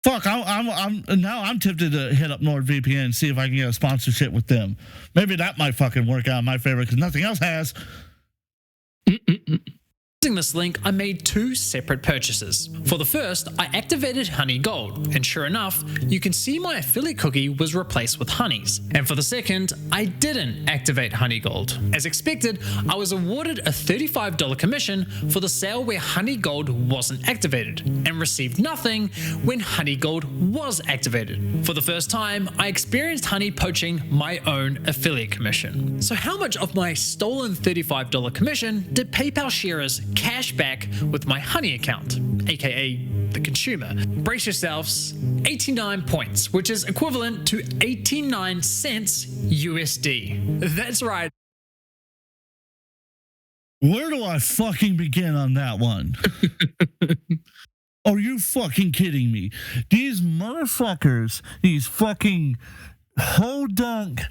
Speaker 1: Fuck, I'm tempted to hit up NordVPN and see if I can get a sponsorship with them. Maybe that might fucking work out in my favor because nothing else has.
Speaker 3: Using this link, I made two separate purchases. For the first, I activated Honey Gold, and sure enough, you can see my affiliate cookie was replaced with Honey's. And for the second, I didn't activate Honey Gold. As expected, I was awarded a $35 commission for the sale where Honey Gold wasn't activated, and received nothing when Honey Gold was activated. For the first time, I experienced Honey poaching my own affiliate commission. So how much of my stolen $35 commission did PayPal sharers cash back with my Honey account, aka the consumer? Brace yourselves, 89 points, which is equivalent to 89 cents USD. That's right.
Speaker 1: Where do I fucking begin on that one? Are you fucking kidding me? These motherfuckers, these fucking ho-dunk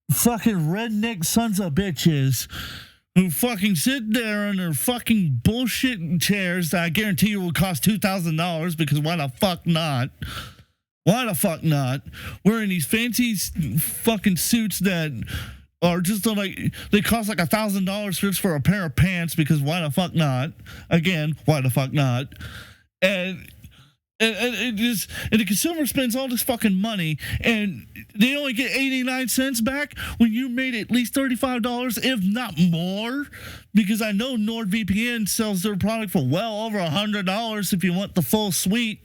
Speaker 1: fucking redneck sons of bitches who fucking sit there in their fucking bullshit chairs that I guarantee you will cost $2,000 because why the fuck not? Why the fuck not? Wearing these fancy fucking suits that are just like, they cost like $1,000 just for a pair of pants because why the fuck not? Again, why the fuck not? And the consumer spends all this fucking money and they only get 89 cents back when you made at least $35, if not more, because I know NordVPN sells their product for well over $100 if you want the full suite.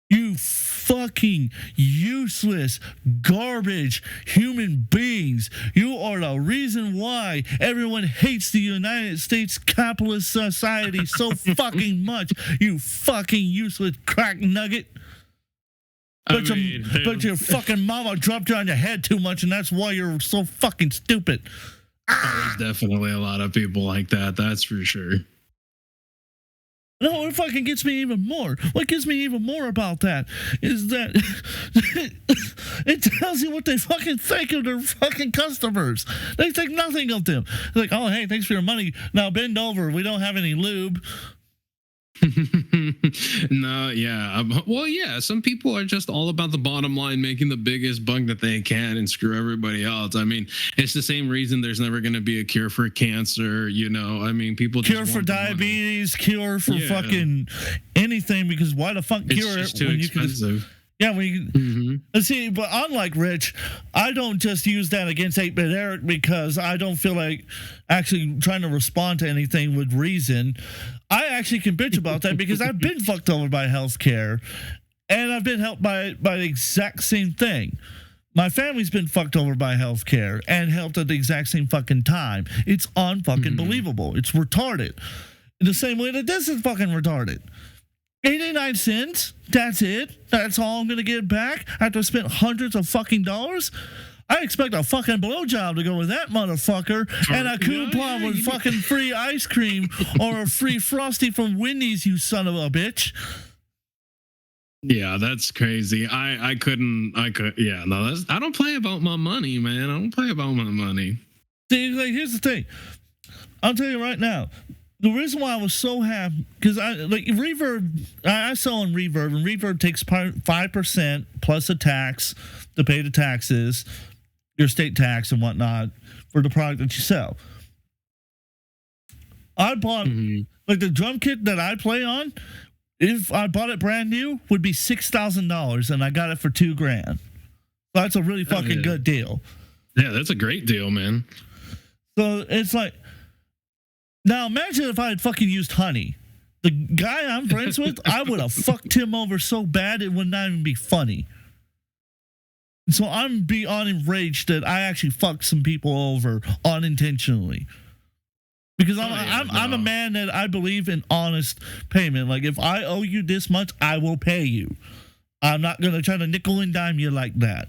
Speaker 1: You fucking useless garbage human beings. You are the reason why everyone hates the United States capitalist society so fucking much. You fucking useless crack nugget. But your fucking mama dropped you on your head too much and that's why you're so fucking stupid.
Speaker 2: There's definitely a lot of people like that, that's for sure.
Speaker 1: No, it fucking gets me even more. What gets me even more about that is that it tells you what they fucking think of their fucking customers. They think nothing of them. They're like, oh, hey, thanks for your money. Now bend over. We don't have any lube.
Speaker 2: No, yeah. Well, yeah, some people are just all about the bottom line, making the biggest buck that they can and screw everybody else. I mean, it's the same reason there's never going to be a cure for cancer, you know? I mean, people just
Speaker 1: cure for diabetes, cure for fucking anything, because why the fuck cure
Speaker 2: it when
Speaker 1: expensive. Yeah, let's see, but unlike Rich, I don't just use that against 8-Bit Eric because I don't feel like actually trying to respond to anything with reason. I actually can bitch about that because I've been fucked over by healthcare, and I've been helped by the exact same thing. My family's been fucked over by healthcare and helped at the exact same fucking time. It's unfucking believable. It's retarded. In the same way that this is fucking retarded. 89 cents. That's it. That's all I'm gonna get back after I spent hundreds of fucking dollars. I expect a fucking blowjob to go with that motherfucker, and a coupon with fucking free ice cream or a free Frosty from Wendy's, you son of a bitch.
Speaker 2: Yeah, that's crazy. I could. Yeah, no, I don't play about my money, man. I don't play about my money.
Speaker 1: See, like, here's the thing. I'll tell you right now. The reason why I was so happy, because Reverb, I sell on Reverb, and Reverb takes 5% plus a tax to pay the taxes, your state tax and whatnot, for the product that you sell. I bought, like, the drum kit that I play on, if I bought it brand new, would be $6,000, and I got it for $2,000. So that's a really fucking good deal.
Speaker 2: Yeah, that's a great deal, man.
Speaker 1: So it's like, now imagine if I had fucking used Honey. The guy I'm friends with, I would have fucked him over so bad it would not even be funny. So I'm beyond enraged that I actually fucked some people over unintentionally. Because I'm a man that I believe in honest payment. Like, if I owe you this much, I will pay you. I'm not going to try to nickel and dime you like that.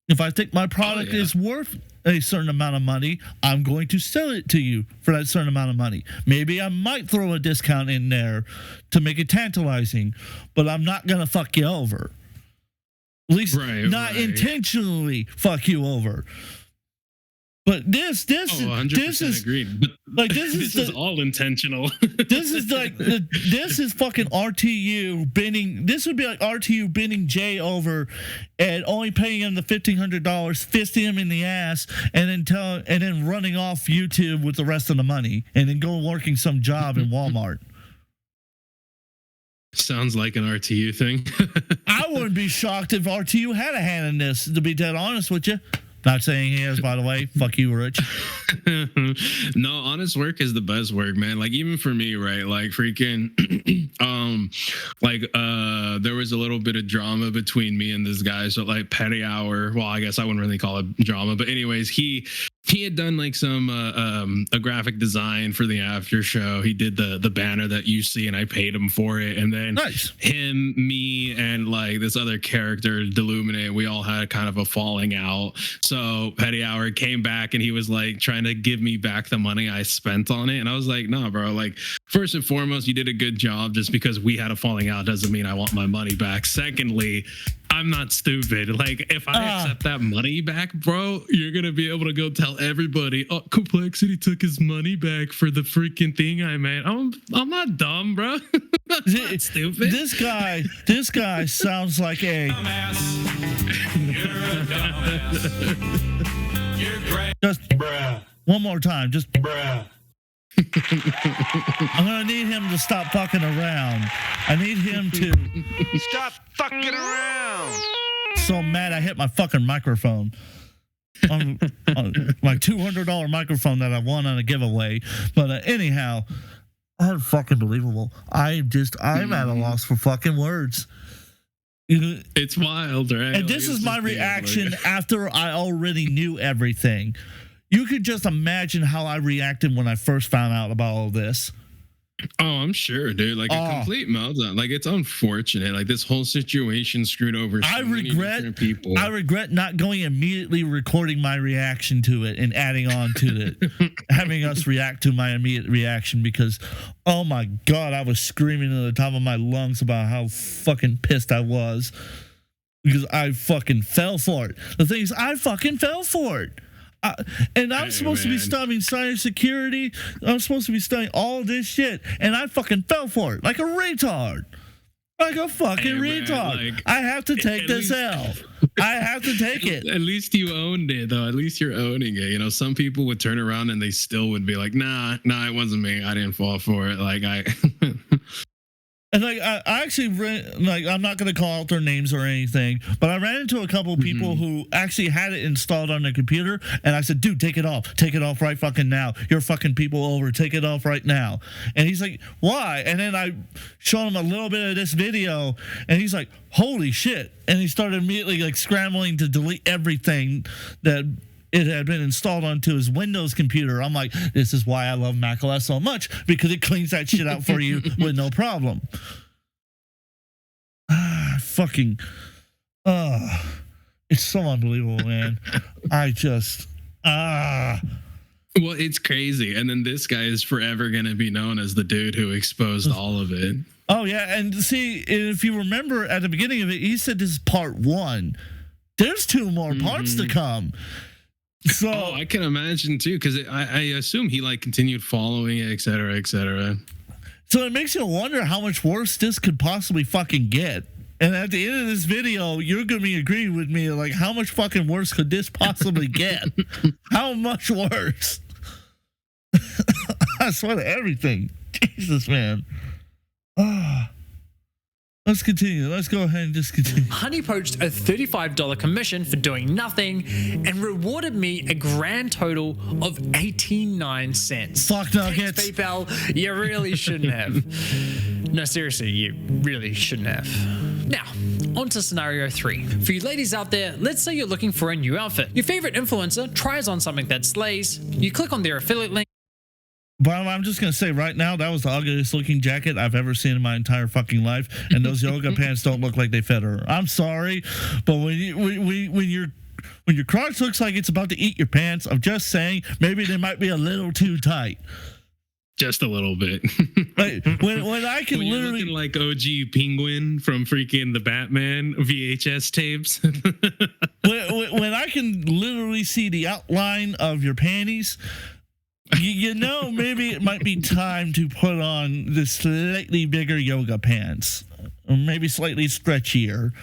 Speaker 1: If I think my product is worth a certain amount of money, I'm going to sell it to you for that certain amount of money. Maybe I might throw a discount in there to make it tantalizing, but I'm not going to fuck you over. At least not intentionally fuck you over. But this is
Speaker 2: agreed. But
Speaker 1: like this is
Speaker 2: all intentional.
Speaker 1: This is like this is fucking RTU bending. This would be like RTU bending Jay over and only paying him the $1,500, fisting him in the ass, and then running off YouTube with the rest of the money, and then go working some job in Walmart.
Speaker 2: Sounds like an RTU thing.
Speaker 1: I wouldn't be shocked if RTU had a hand in this, to be dead honest with you. Not saying he is, by the way. Fuck you, Rich.
Speaker 2: No, honest work is the best work, man. Like, even for me, right? Like, freaking, there was a little bit of drama between me and this guy. So, like, Petty Hour. Well, I guess I wouldn't really call it drama, but anyways, he had done like some a graphic design for the after show. He did the banner that you see, and I paid him for it. And then him, me, and like this other character, Deluminate, we all had kind of a falling out. So Petty Hour came back, and he was like trying to give me back the money I spent on it. And I was like, nah, bro. Like, first and foremost, you did a good job. Just because we had a falling out doesn't mean I want my money back. Secondly, I'm not stupid. Like, if I accept that money back, bro, you're gonna be able to go tell everybody, oh, Complexity took his money back for the freaking thing I made. I'm not dumb, bro. It's stupid.
Speaker 1: This guy sounds like a
Speaker 8: Dumbass. You're a dumbass. You're great.
Speaker 1: Just
Speaker 8: bruh.
Speaker 1: One more time. Just
Speaker 8: Bruh.
Speaker 1: I'm gonna need him to stop fucking around. I need him to
Speaker 9: stop fucking around.
Speaker 1: So mad I hit my fucking microphone. On my $200 microphone that I won on a giveaway. But anyhow, unfucking believable. I'm at a loss for fucking words.
Speaker 2: It's wild, right?
Speaker 1: And this is my reaction after I already knew everything. You could just imagine how I reacted when I first found out about all this.
Speaker 2: Oh, I'm sure, dude. Like a complete meltdown. Like, it's unfortunate. Like, this whole situation screwed over so many different people.
Speaker 1: I regret not going immediately recording my reaction to it and adding on to it, having us react to my immediate reaction, because, oh my God, I was screaming at the top of my lungs about how fucking pissed I was because I fucking fell for it. The thing is, I fucking fell for it. And I'm supposed to be studying cybersecurity. I'm supposed to be studying all this shit. And I fucking fell for it like a retard. Like a fucking retard. Like, I have to take this L. I have to take it.
Speaker 2: At least you owned it, though. At least you're owning it. You know, some people would turn around and they still would be like, nah, it wasn't me. I didn't fall for it. Like,
Speaker 1: And like I actually I'm not gonna call out their names or anything, but I ran into a couple of people who actually had it installed on their computer, and I said, "Dude, take it off right fucking now. You're fucking people over. Take it off right now." And he's like, "Why?" And then I showed him a little bit of this video, and he's like, "Holy shit!" And he started immediately like scrambling to delete everything that it had been installed onto his Windows computer. I'm like, this is why I love macOS so much, because it cleans that shit out for you with no problem. Fucking, it's so unbelievable, man.
Speaker 2: Well, it's crazy. And then this guy is forever going to be known as the dude who exposed all of it.
Speaker 1: Oh, yeah. And see, if you remember at the beginning of it, he said this is part 1. There's 2 more parts to come. So
Speaker 2: I can imagine too, because I assume he like continued following it, et cetera, et cetera.
Speaker 1: So it makes you wonder how much worse this could possibly fucking get. And at the end of this video, you're going to be agreeing with me, like, how much fucking worse could this possibly get? How much worse? I swear to everything. Jesus, man. Let's continue. Let's go ahead and just continue.
Speaker 3: Honey poached a $35 commission for doing nothing and rewarded me a grand total of 89 cents.
Speaker 1: Fuck nuggets.
Speaker 3: Thanks, PayPal. You really shouldn't have. No, seriously, you really shouldn't have. Now, on to scenario 3. For you ladies out there, let's say you're looking for a new outfit. Your favorite influencer tries on something that slays. You click on their affiliate link.
Speaker 1: But I'm just going to say right now, that was the ugliest looking jacket I've ever seen in my entire fucking life. And those yoga pants don't look like they fit her. I'm sorry. But when your crotch looks like it's about to eat your pants, I'm just saying, maybe they might be a little too tight.
Speaker 2: Just a little bit.
Speaker 1: Like, when I can
Speaker 2: when
Speaker 1: literally...
Speaker 2: you're looking like OG Penguin from freaking the Batman VHS tapes.
Speaker 1: when I can literally see the outline of your panties... You know, maybe it might be time to put on the slightly bigger yoga pants, or maybe slightly stretchier.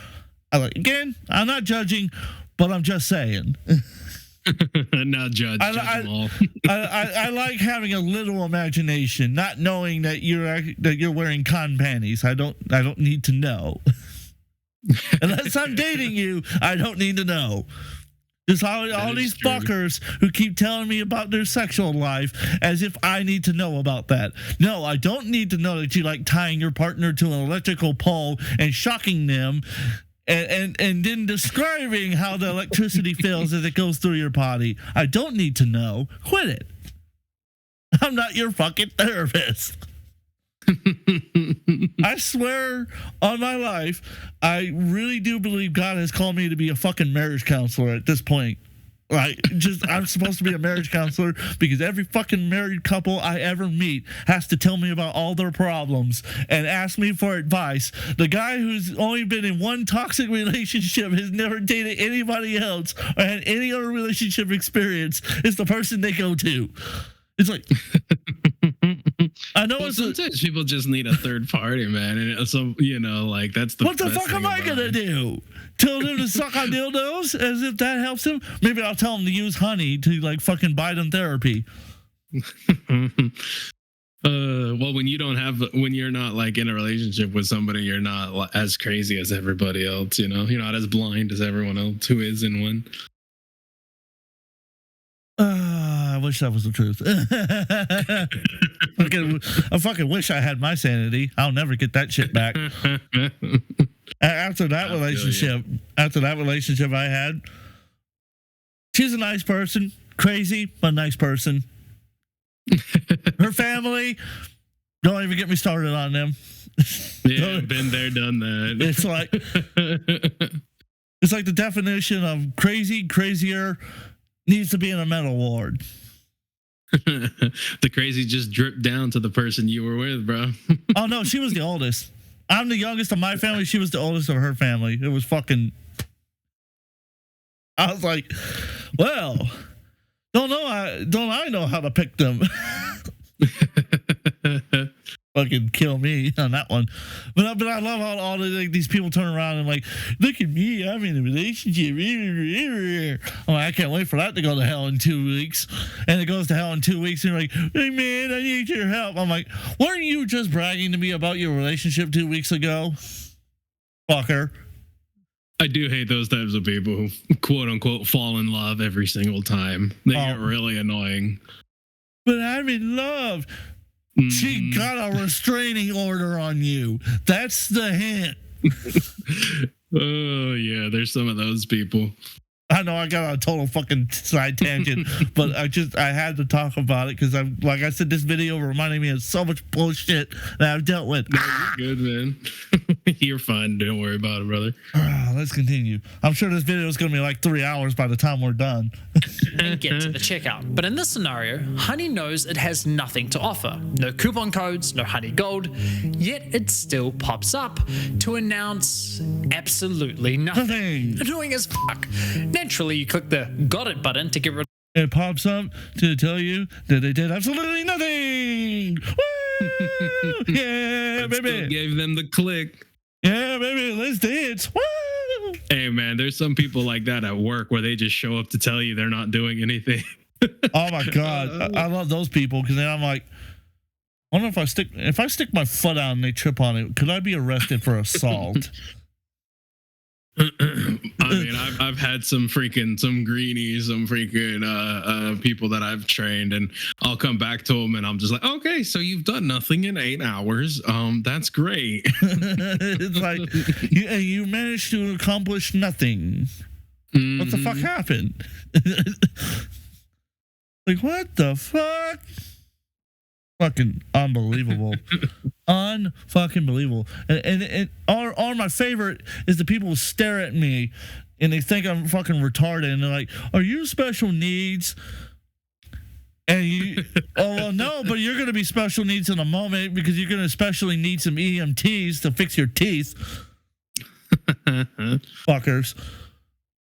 Speaker 1: Again, I'm not judging, but I'm just saying.
Speaker 2: Not judge them all.
Speaker 1: I like having a little imagination, not knowing that you're wearing cotton panties. I don't need to know. Unless I'm dating you, I don't need to know. There's all these fuckers who keep telling me about their sexual life as if I need to know about that. No, I don't need to know that you like tying your partner to an electrical pole and shocking them and then describing how the electricity feels as it goes through your body. I don't need to know. Quit it. I'm not your fucking therapist. I swear on my life, I really do believe God has called me to be a fucking marriage counselor at this point. Like, I'm supposed to be a marriage counselor because every fucking married couple I ever meet has to tell me about all their problems and ask me for advice. The guy who's only been in one toxic relationship, has never dated anybody else, or had any other relationship experience, is the person they go to. It's like... I know
Speaker 2: sometimes people just need a third party, man, and so like that's the.
Speaker 1: What the fuck am I gonna do? Tell them to suck on dildos as if that helps him? Maybe I'll tell them to use honey to like fucking buy them therapy.
Speaker 2: Well, when you're not like in a relationship with somebody, you're not as crazy as everybody else. You're not as blind as everyone else who is in one.
Speaker 1: I wish that was the truth. I fucking wish I had my sanity. I'll never get that shit back. After that relationship I had, she's a nice person, crazy but nice person. Her family, don't even get me started on them.
Speaker 2: Yeah, been there, done that.
Speaker 1: It's like the definition of crazy, crazier. Needs to be in a mental ward.
Speaker 2: The crazy just dripped down to the person you were with, bro.
Speaker 1: Oh, no, she was the oldest. I'm the youngest of my family. She was the oldest of her family. It was fucking... I was like, well, don't I know how to pick them? fucking kill me on that one. But I love how all these people turn around and like, look at me, I'm in a relationship. I'm like, I can't wait for that to go to hell in 2 weeks. And it goes to hell in 2 weeks, and you're like, hey man, I need your help. I'm like, weren't you just bragging to me about your relationship 2 weeks ago? Fucker.
Speaker 2: I do hate those types of people who quote unquote fall in love every single time. They get really annoying.
Speaker 1: But I'm in love. She got a restraining order on you. That's the hint.
Speaker 2: Oh, yeah. There's some of those people.
Speaker 1: I know I got on a total fucking side tangent, but I had to talk about it because like I said, this video reminded me of so much bullshit that I've dealt with.
Speaker 2: No, you're good, man. You're fine. Don't worry about it, brother.
Speaker 1: Let's continue. I'm sure this video is going to be like 3 hours by the time we're done.
Speaker 3: And get to the checkout. But in this scenario, Honey knows it has nothing to offer. No coupon codes, no Honey Gold, yet it still pops up to announce absolutely nothing. Annoying as fuck. Naturally, you click the got it button to get rid.
Speaker 1: It pops up to tell you that they did absolutely nothing. Woo! Yeah, baby.
Speaker 2: Still gave them the click.
Speaker 1: Yeah, baby. Let's dance. Woo!
Speaker 2: Hey, man, there's some people like that at work where they just show up to tell you they're not doing anything.
Speaker 1: Oh my god, I love those people because then I'm like, I wonder if I stick my foot out and they trip on it, could I be arrested for assault?
Speaker 2: I mean, I've had some greenies, some freaking people that I've trained, and I'll come back to them and I'm just like, okay, so you've done nothing in 8 hours. That's great.
Speaker 1: It's like you managed to accomplish nothing. Mm-hmm. What the fuck happened? Like, what the fuck? Fucking unbelievable. Unfucking believable. And my favorite is the people who stare at me and they think I'm fucking retarded and they're like, are you special needs? And you, oh, well, no, but you're going to be special needs in a moment because you're going to especially need some EMTs to fix your teeth. Fuckers.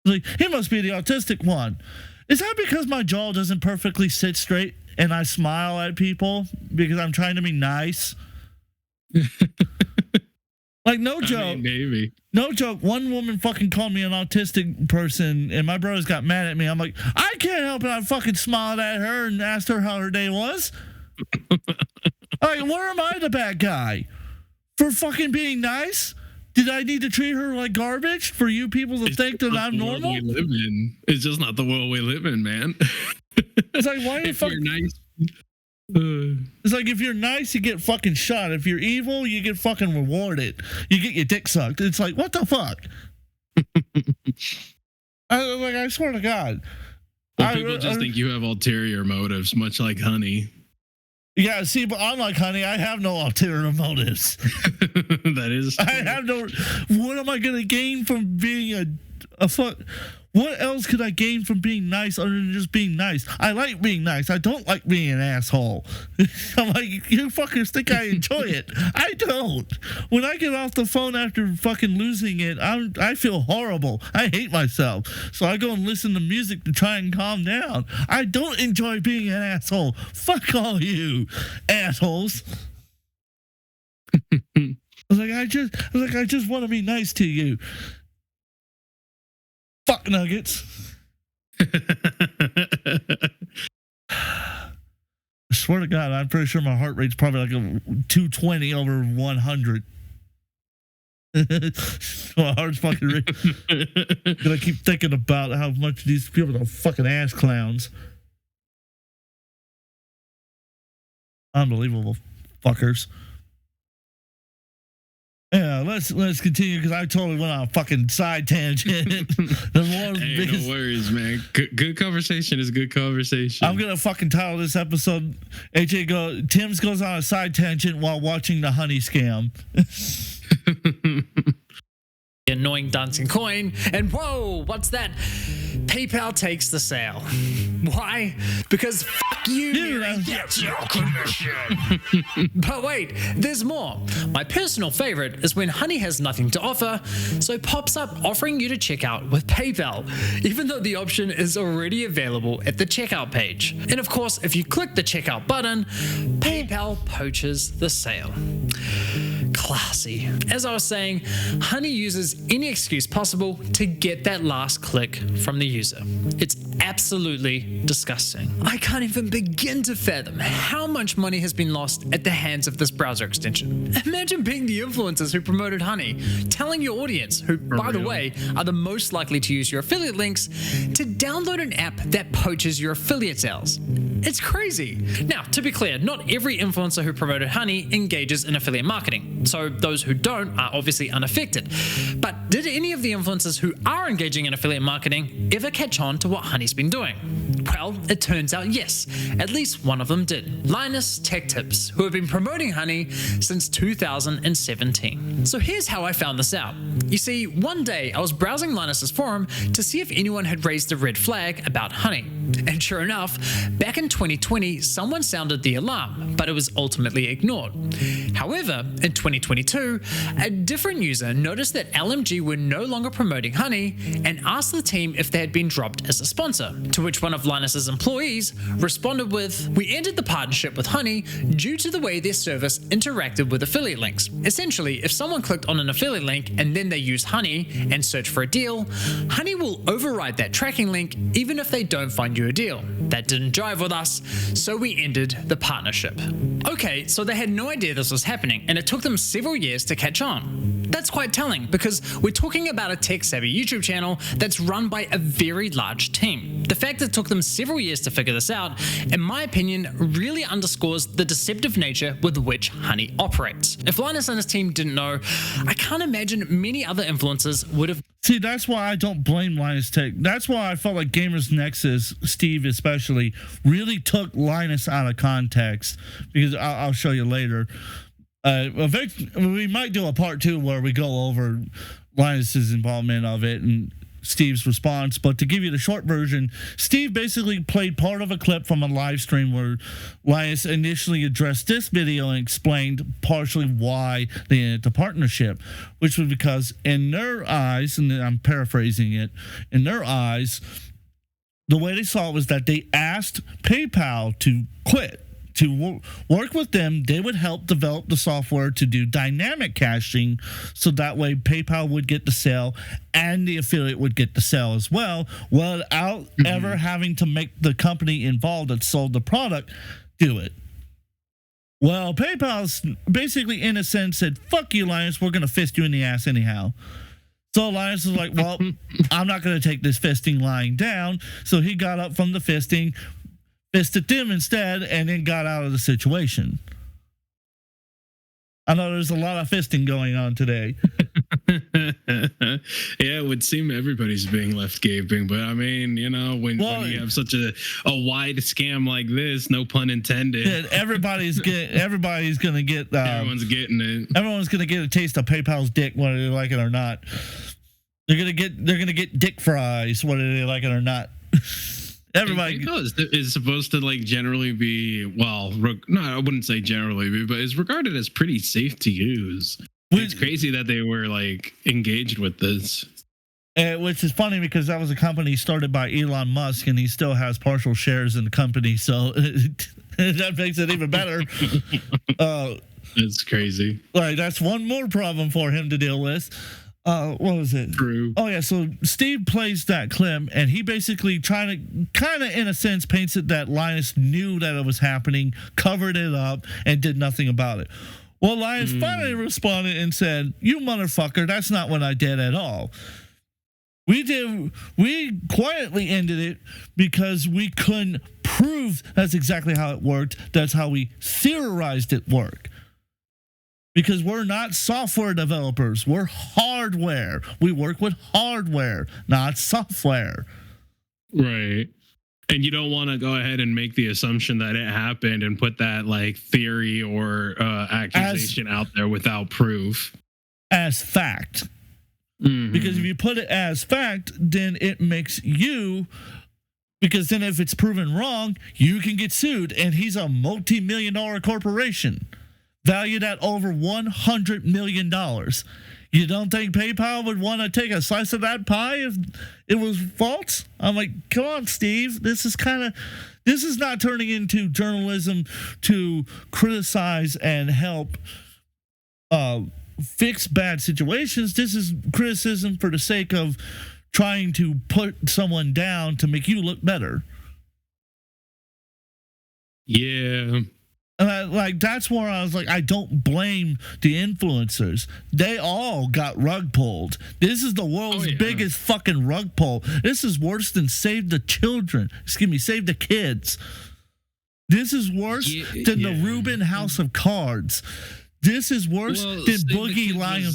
Speaker 1: Like, he must be the autistic one. Is that because my jaw doesn't perfectly sit straight and I smile at people because I'm trying to be nice? Like, no joke. I mean,
Speaker 2: maybe.
Speaker 1: No joke. One woman fucking called me an autistic person and my brothers got mad at me. I'm like, I can't help it. I fucking smiled at her and asked her how her day was. Like, where am I the bad guy? For fucking being nice? Did I need to treat her like garbage for you people to think that I'm normal?
Speaker 2: We live in. It's just not the world we live in, man.
Speaker 1: It's like, why are you fucking
Speaker 2: nice?
Speaker 1: It's like, if you're nice, you get fucking shot. If you're evil, you get fucking rewarded. You get your dick sucked. It's like, what the fuck? I swear to God.
Speaker 2: Well, people just think you have ulterior motives, much like Honey.
Speaker 1: Yeah, see, but unlike Honey, I have no ulterior motives.
Speaker 2: That is true.
Speaker 1: I have no. What am I gonna gain from being a fuck? What else could I gain from being nice other than just being nice? I like being nice. I don't like being an asshole. I'm like, you fuckers think I enjoy it. I don't. When I get off the phone after fucking losing it, I feel horrible. I hate myself. So I go and listen to music to try and calm down. I don't enjoy being an asshole. Fuck all you assholes. I just want to be nice to you. Fuck nuggets. I swear to God, I'm pretty sure my heart rate's probably like a 220 over 100. My heart's fucking racing. I keep thinking about how much these people are fucking ass clowns. Unbelievable fuckers. Yeah, let's continue because I totally went on a fucking side tangent.
Speaker 2: Hey, no worries, man. Good conversation is good conversation.
Speaker 1: I'm gonna fucking title this episode Timbs goes on a side tangent while watching the Honey scam.
Speaker 3: annoying dancing coin, and whoa, what's that? PayPal takes the sale. Why? Because fuck you, get your commission. But wait, there's more. My personal favorite is when Honey has nothing to offer, so pops up offering you to check out with PayPal, even though the option is already available at the checkout page. And of course, if you click the checkout button, PayPal poaches the sale. Classy. As I was saying, Honey uses any excuse possible to get that last click from the user. It's absolutely disgusting. I can't even begin to fathom how much money has been lost at the hands of this browser extension. Imagine being the influencers who promoted Honey, telling your audience, who, by the way, are the most likely to use your affiliate links, to download an app that poaches your affiliate sales. It's crazy. Now, to be clear, not every influencer who promoted Honey engages in affiliate marketing, so those who don't are obviously unaffected. But did any of the influencers who are engaging in affiliate marketing ever catch on to what Honey's been doing? Well, it turns out yes, at least one of them did. Linus Tech Tips, who have been promoting Honey since 2017. So here's how I found this out. You see, one day I was browsing Linus's forum to see if anyone had raised a red flag about Honey. And sure enough, back in 2020, someone sounded the alarm, but it was ultimately ignored. However, in 2022, a different user noticed that LMG were no longer promoting Honey and asked the team if they had been dropped as a sponsor, to which one of Linus's employees responded with, "We ended the partnership with Honey due to the way their service interacted with affiliate links. Essentially, if someone clicked on an affiliate link and then they use Honey and search for a deal, Honey will override that tracking link even if they don't find you a deal. That didn't jive with us, so we ended the partnership." Okay, so they had no idea this was happening, and it took them several years to catch on. That's quite telling, because we're talking about a tech-savvy YouTube channel that's run by a very large team. The fact that it took them several years to figure this out, in my opinion, really underscores the deceptive nature with which Honey operates. If Linus and his team didn't know, I can't imagine many other influencers would have.
Speaker 1: See, that's why I don't blame Linus Tech. That's why I felt like Gamers Nexus, Steve especially, really took Linus out of context, because I'll show you later. We might do a part 2 where we go over Linus's involvement of it and Steve's response, but to give you the short version, Steve basically played part of a clip from a live stream where Linus initially addressed this video and explained partially why they ended the partnership, which was because in their eyes, and I'm paraphrasing it, in their eyes, the way they saw it was that they asked PayPal to quit. To work with them, they would help develop the software to do dynamic caching, so that way PayPal would get the sale and the affiliate would get the sale as well, without ever having to make the company involved that sold the product do it. Well, PayPal's basically, in a sense, said, "Fuck you, Linus, we're going to fist you in the ass anyhow." So Linus was like, "Well, I'm not going to take this fisting lying down." So he got up from the fisting, fisted them instead, and then got out of the situation. I know there's a lot of fisting going on today.
Speaker 2: Yeah, it would seem everybody's being left gaping, but I mean, you know, when you have such a wide scam like this, no pun intended.
Speaker 1: Yeah, everybody's gonna get.
Speaker 2: Everyone's getting it.
Speaker 1: Everyone's gonna get a taste of PayPal's dick, whether they like it or not. They're gonna get dick fries, whether they like it or not. Everybody
Speaker 2: is supposed to like generally be, well, no, I wouldn't say generally be, but is regarded as pretty safe to use. It's crazy that they were like engaged with this.
Speaker 1: Which is funny because that was a company started by Elon Musk, and he still has partial shares in the company, so that makes it even better.
Speaker 2: It's crazy.
Speaker 1: Like, that's one more problem for him to deal with. What was it?
Speaker 2: True.
Speaker 1: Oh yeah, so Steve plays that clip, and he basically trying to kind of, in a sense, paints it that Linus knew that it was happening, covered it up, and did nothing about it. Well, Linus finally responded and said, "You motherfucker, that's not what I did at all. We quietly ended it because we couldn't prove that's exactly how it worked. That's how we theorized it worked. Because we're not software developers. We're hardware. We work with hardware, not software."
Speaker 2: Right. And you don't want to go ahead and make the assumption that it happened and put that like theory or accusation out there without proof.
Speaker 1: As fact. Because if you put it as fact, then it makes you, because then if it's proven wrong, you can get sued. And he's a multi-million-dollar corporation valued at over $100 million. You don't think PayPal would want to take a slice of that pie if it was false? I'm like, come on, Steve. This is not turning into journalism to criticize and help fix bad situations. This is criticism for the sake of trying to put someone down to make you look better.
Speaker 2: Yeah.
Speaker 1: And that's where I was like, I don't blame the influencers. They all got rug pulled. This is the world's biggest fucking rug pull. This is worse than Save the Children. Save the Kids. This is worse than the Rubin House of Cards. This is worse than Boogie lying.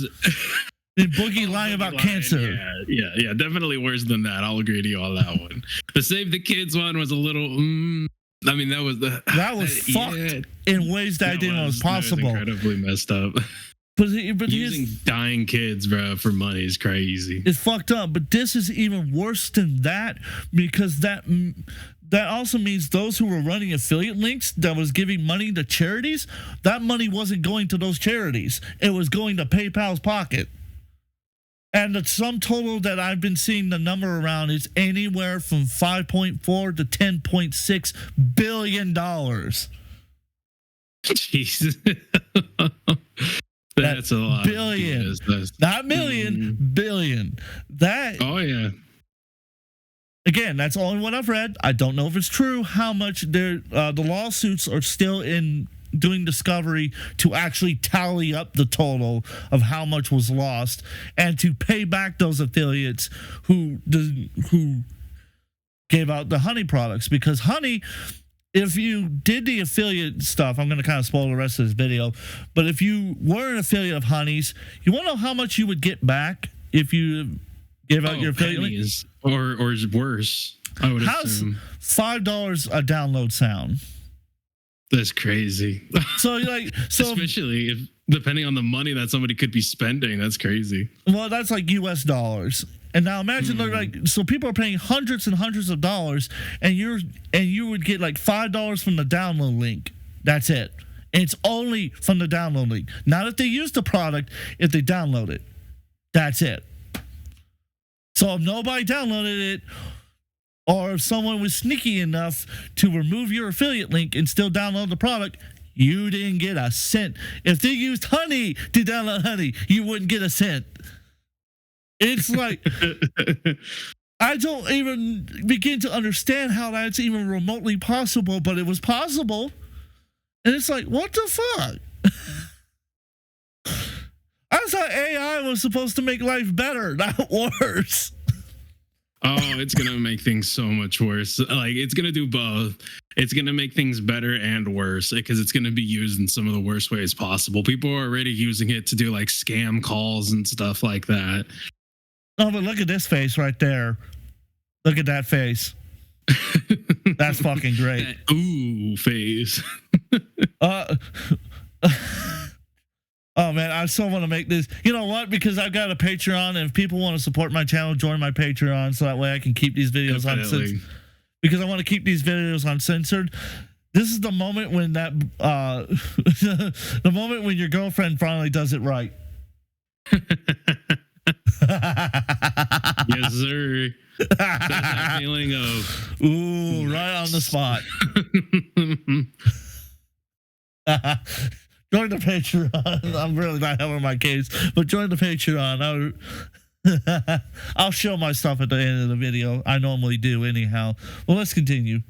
Speaker 1: Than Boogie lying about cancer.
Speaker 2: Yeah, definitely worse than that. I'll agree to you on that one. The Save the Kids one was a little. I mean, that was
Speaker 1: fucked in ways that I didn't know was possible.
Speaker 2: That was incredibly messed up.
Speaker 1: But
Speaker 2: using dying kids, bro, for money is crazy.
Speaker 1: It's fucked up. But this is even worse than that, because that also means those who were running affiliate links that was giving money to charities, that money wasn't going to those charities. It was going to PayPal's pocket. And the sum total that I've been seeing the number around is anywhere from $5.4 to $10.6 billion.
Speaker 2: Jesus. That's a lot.
Speaker 1: Billion. Not million, billion.
Speaker 2: Oh, yeah.
Speaker 1: Again, that's only what I've read. I don't know if it's true how much the lawsuits are still in doing discovery to actually tally up the total of how much was lost and to pay back those affiliates who gave out the honey products. Because honey, if you did the affiliate stuff, I'm going to kind of spoil the rest of this video, but if you were an affiliate of Honey's, you want to know how much you would get back if you gave out your affiliate link?
Speaker 2: Or worse, I would assume.
Speaker 1: How's $5 a download sound?
Speaker 2: That's crazy. So especially if depending on the money that somebody could be spending, that's crazy.
Speaker 1: Well, that's like US dollars. And now imagine so people are paying hundreds and hundreds of dollars, and you would get like $5 from the download link. That's it. And it's only from the download link. Not if they use the product, if they download it. That's it. So if nobody downloaded it, or if someone was sneaky enough to remove your affiliate link and still download the product, you didn't get a cent. If they used Honey to download Honey, you wouldn't get a cent. It's like, I don't even begin to understand how that's even remotely possible, but it was possible. And it's like, what the fuck? I thought AI was supposed to make life better, not worse.
Speaker 2: Oh, it's going to make things so much worse. Like, it's going to do both. It's going to make things better and worse because it's going to be used in some of the worst ways possible. People are already using it to do like scam calls and stuff like that.
Speaker 1: Oh, but look at this face right there. Look at that face. That's fucking great.
Speaker 2: That ooh face.
Speaker 1: Oh, man, I so want to make this. You know what? Because I've got a Patreon, and if people want to support my channel, join my Patreon so that way I can keep these videos uncensored. Because I want to keep these videos uncensored. This is the moment when the moment when your girlfriend finally does it right.
Speaker 2: Yes, sir. That feeling of
Speaker 1: ooh, right on the spot. Join the Patreon. I'm really not having my case, but join the Patreon. I'll show my stuff at the end of the video. I normally do anyhow. Well, let's continue.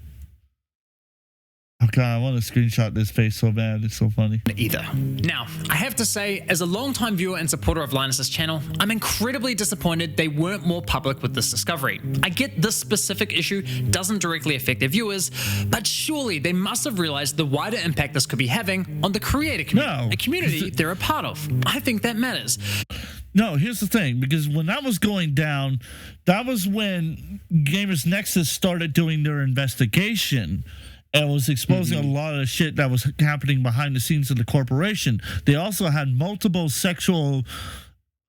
Speaker 1: Okay, I want to screenshot this face so bad. It's so funny.
Speaker 3: Either. Now, I have to say, as a longtime viewer and supporter of Linus's channel, I'm incredibly disappointed they weren't more public with this discovery. I get this specific issue doesn't directly affect their viewers, but surely they must have realized the wider impact this could be having on the creator community, a community they're a part of. I think that matters.
Speaker 1: No, here's the thing, because when that was going down, that was when Gamers Nexus started doing their investigation and was exposing a lot of the shit that was happening behind the scenes of the corporation. They also had multiple sexual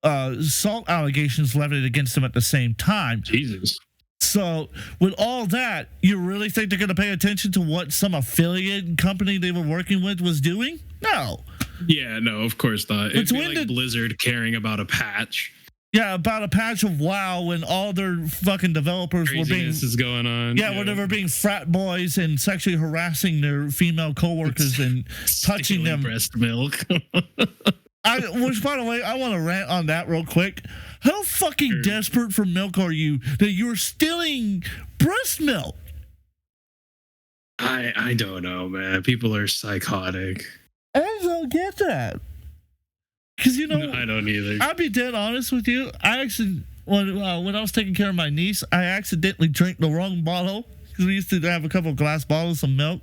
Speaker 1: assault allegations levied against him at the same time.
Speaker 2: Jesus.
Speaker 1: So with all that, you really think they're going to pay attention to what some affiliate company they were working with was doing? No.
Speaker 2: Yeah, no, of course not. It'd be
Speaker 1: when
Speaker 2: like Blizzard caring about a patch.
Speaker 1: Yeah, about a patch of WoW when all their fucking developers were being
Speaker 2: is going on.
Speaker 1: Yeah, when they were being frat boys and sexually harassing their female coworkers and touching them.
Speaker 2: Breast milk.
Speaker 1: Which, by the way, I want to rant on that real quick. How fucking desperate for milk are you that you're stealing breast milk?
Speaker 2: I don't know, man. People are psychotic.
Speaker 1: I don't get that. Because, you know,
Speaker 2: No, I don't either.
Speaker 1: I'll be dead honest with you. I actually, when I was taking care of my niece, I accidentally drank the wrong bottle. Because we used to have a couple of glass bottles of milk.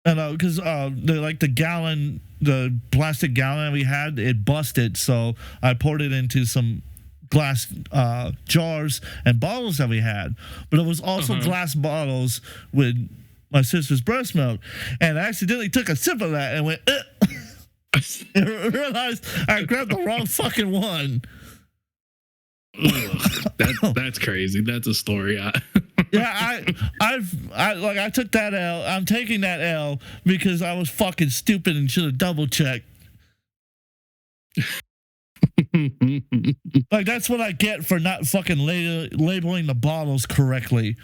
Speaker 1: And because the plastic gallon we had, it busted. So I poured it into some glass jars and bottles that we had. But it was also glass bottles with my sister's breast milk. And I accidentally took a sip of that and went, and realized I grabbed the wrong fucking one.
Speaker 2: That's crazy. That's a story.
Speaker 1: Yeah, I took that L. I'm taking that L because I was fucking stupid and should have double checked. Like, that's what I get for not fucking labeling the bottles correctly.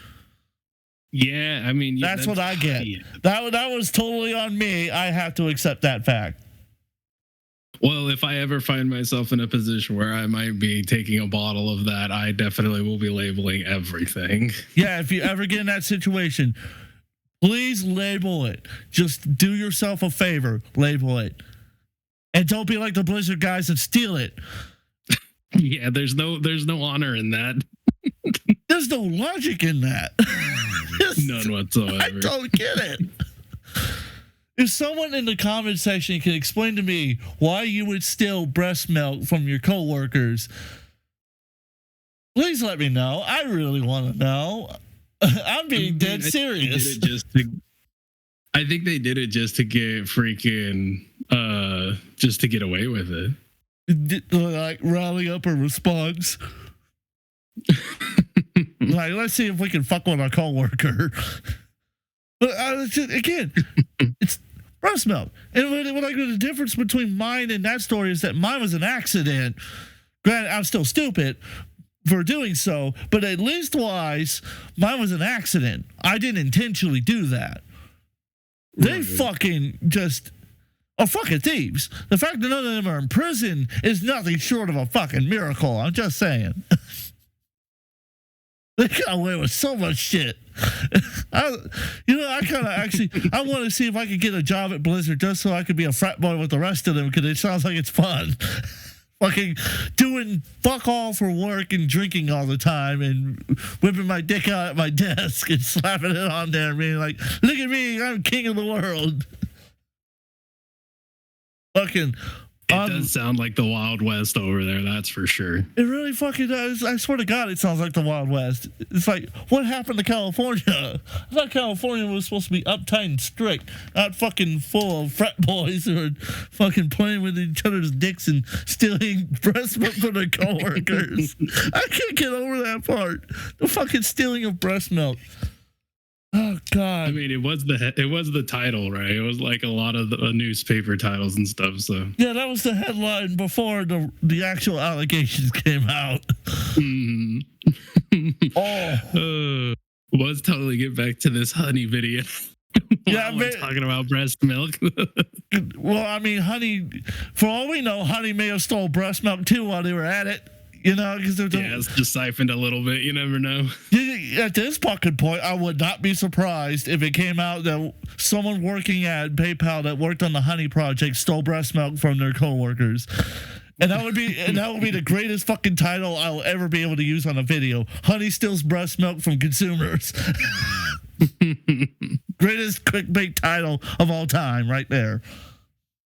Speaker 2: Yeah, I mean,
Speaker 1: that's what I get.
Speaker 2: Yeah.
Speaker 1: That was totally on me. I have to accept that fact.
Speaker 2: Well, if I ever find myself in a position where I might be taking a bottle of that, I definitely will be labeling everything.
Speaker 1: Yeah, if you ever get in that situation, please label it. Just do yourself a favor, label it. And don't be like the Blizzard guys and steal it.
Speaker 2: Yeah, there's no honor in that.
Speaker 1: There's no logic in that.
Speaker 2: None whatsoever.
Speaker 1: I don't get it. If someone in the comment section can explain to me why you would steal breast milk from your coworkers, please let me know. I really want to know. I'm being dead serious.
Speaker 2: I think they did it just to get freaking, just to get away with it.
Speaker 1: Like, rally up a response. Like, let's see if we can fuck with our coworker. But again, it's breast milk. And the difference between mine and that story is that mine was an accident. Granted, I'm still stupid for doing so, but at least wise, mine was an accident. I didn't intentionally do that. They fucking just are fucking thieves. The fact that none of them are in prison is nothing short of a fucking miracle. I'm just saying. They got away with so much shit. I want to see if I could get a job at Blizzard just so I could be a frat boy with the rest of them, because it sounds like it's fun. Fucking doing fuck all for work and drinking all the time and whipping my dick out at my desk and slapping it on there and being like, look at me, I'm king of the world. Fucking...
Speaker 2: It does sound like the Wild West over there, that's for sure.
Speaker 1: It really fucking does. I swear to God, it sounds like the Wild West. It's like, what happened to California? I thought California was supposed to be uptight and strict, not fucking full of frat boys who are fucking playing with each other's dicks and stealing breast milk from their coworkers. I can't get over that part. The fucking stealing of breast milk. Oh God!
Speaker 2: I mean, it was the title, right? It was like a lot of the newspaper titles and stuff. So
Speaker 1: yeah, that was the headline before the actual allegations came out.
Speaker 2: Let's totally get back to this honey video. Yeah, we're talking about breast milk.
Speaker 1: Well, I mean, honey. For all we know, honey may have stole breast milk too while they were at it. You know, because
Speaker 2: it's just siphoned a little bit. You never know.
Speaker 1: At this fucking point, I would not be surprised if it came out that someone working at PayPal that worked on the Honey Project stole breast milk from their coworkers, and that would be the greatest fucking title I'll ever be able to use on a video. Honey steals breast milk from consumers. Greatest clickbait title of all time, right there.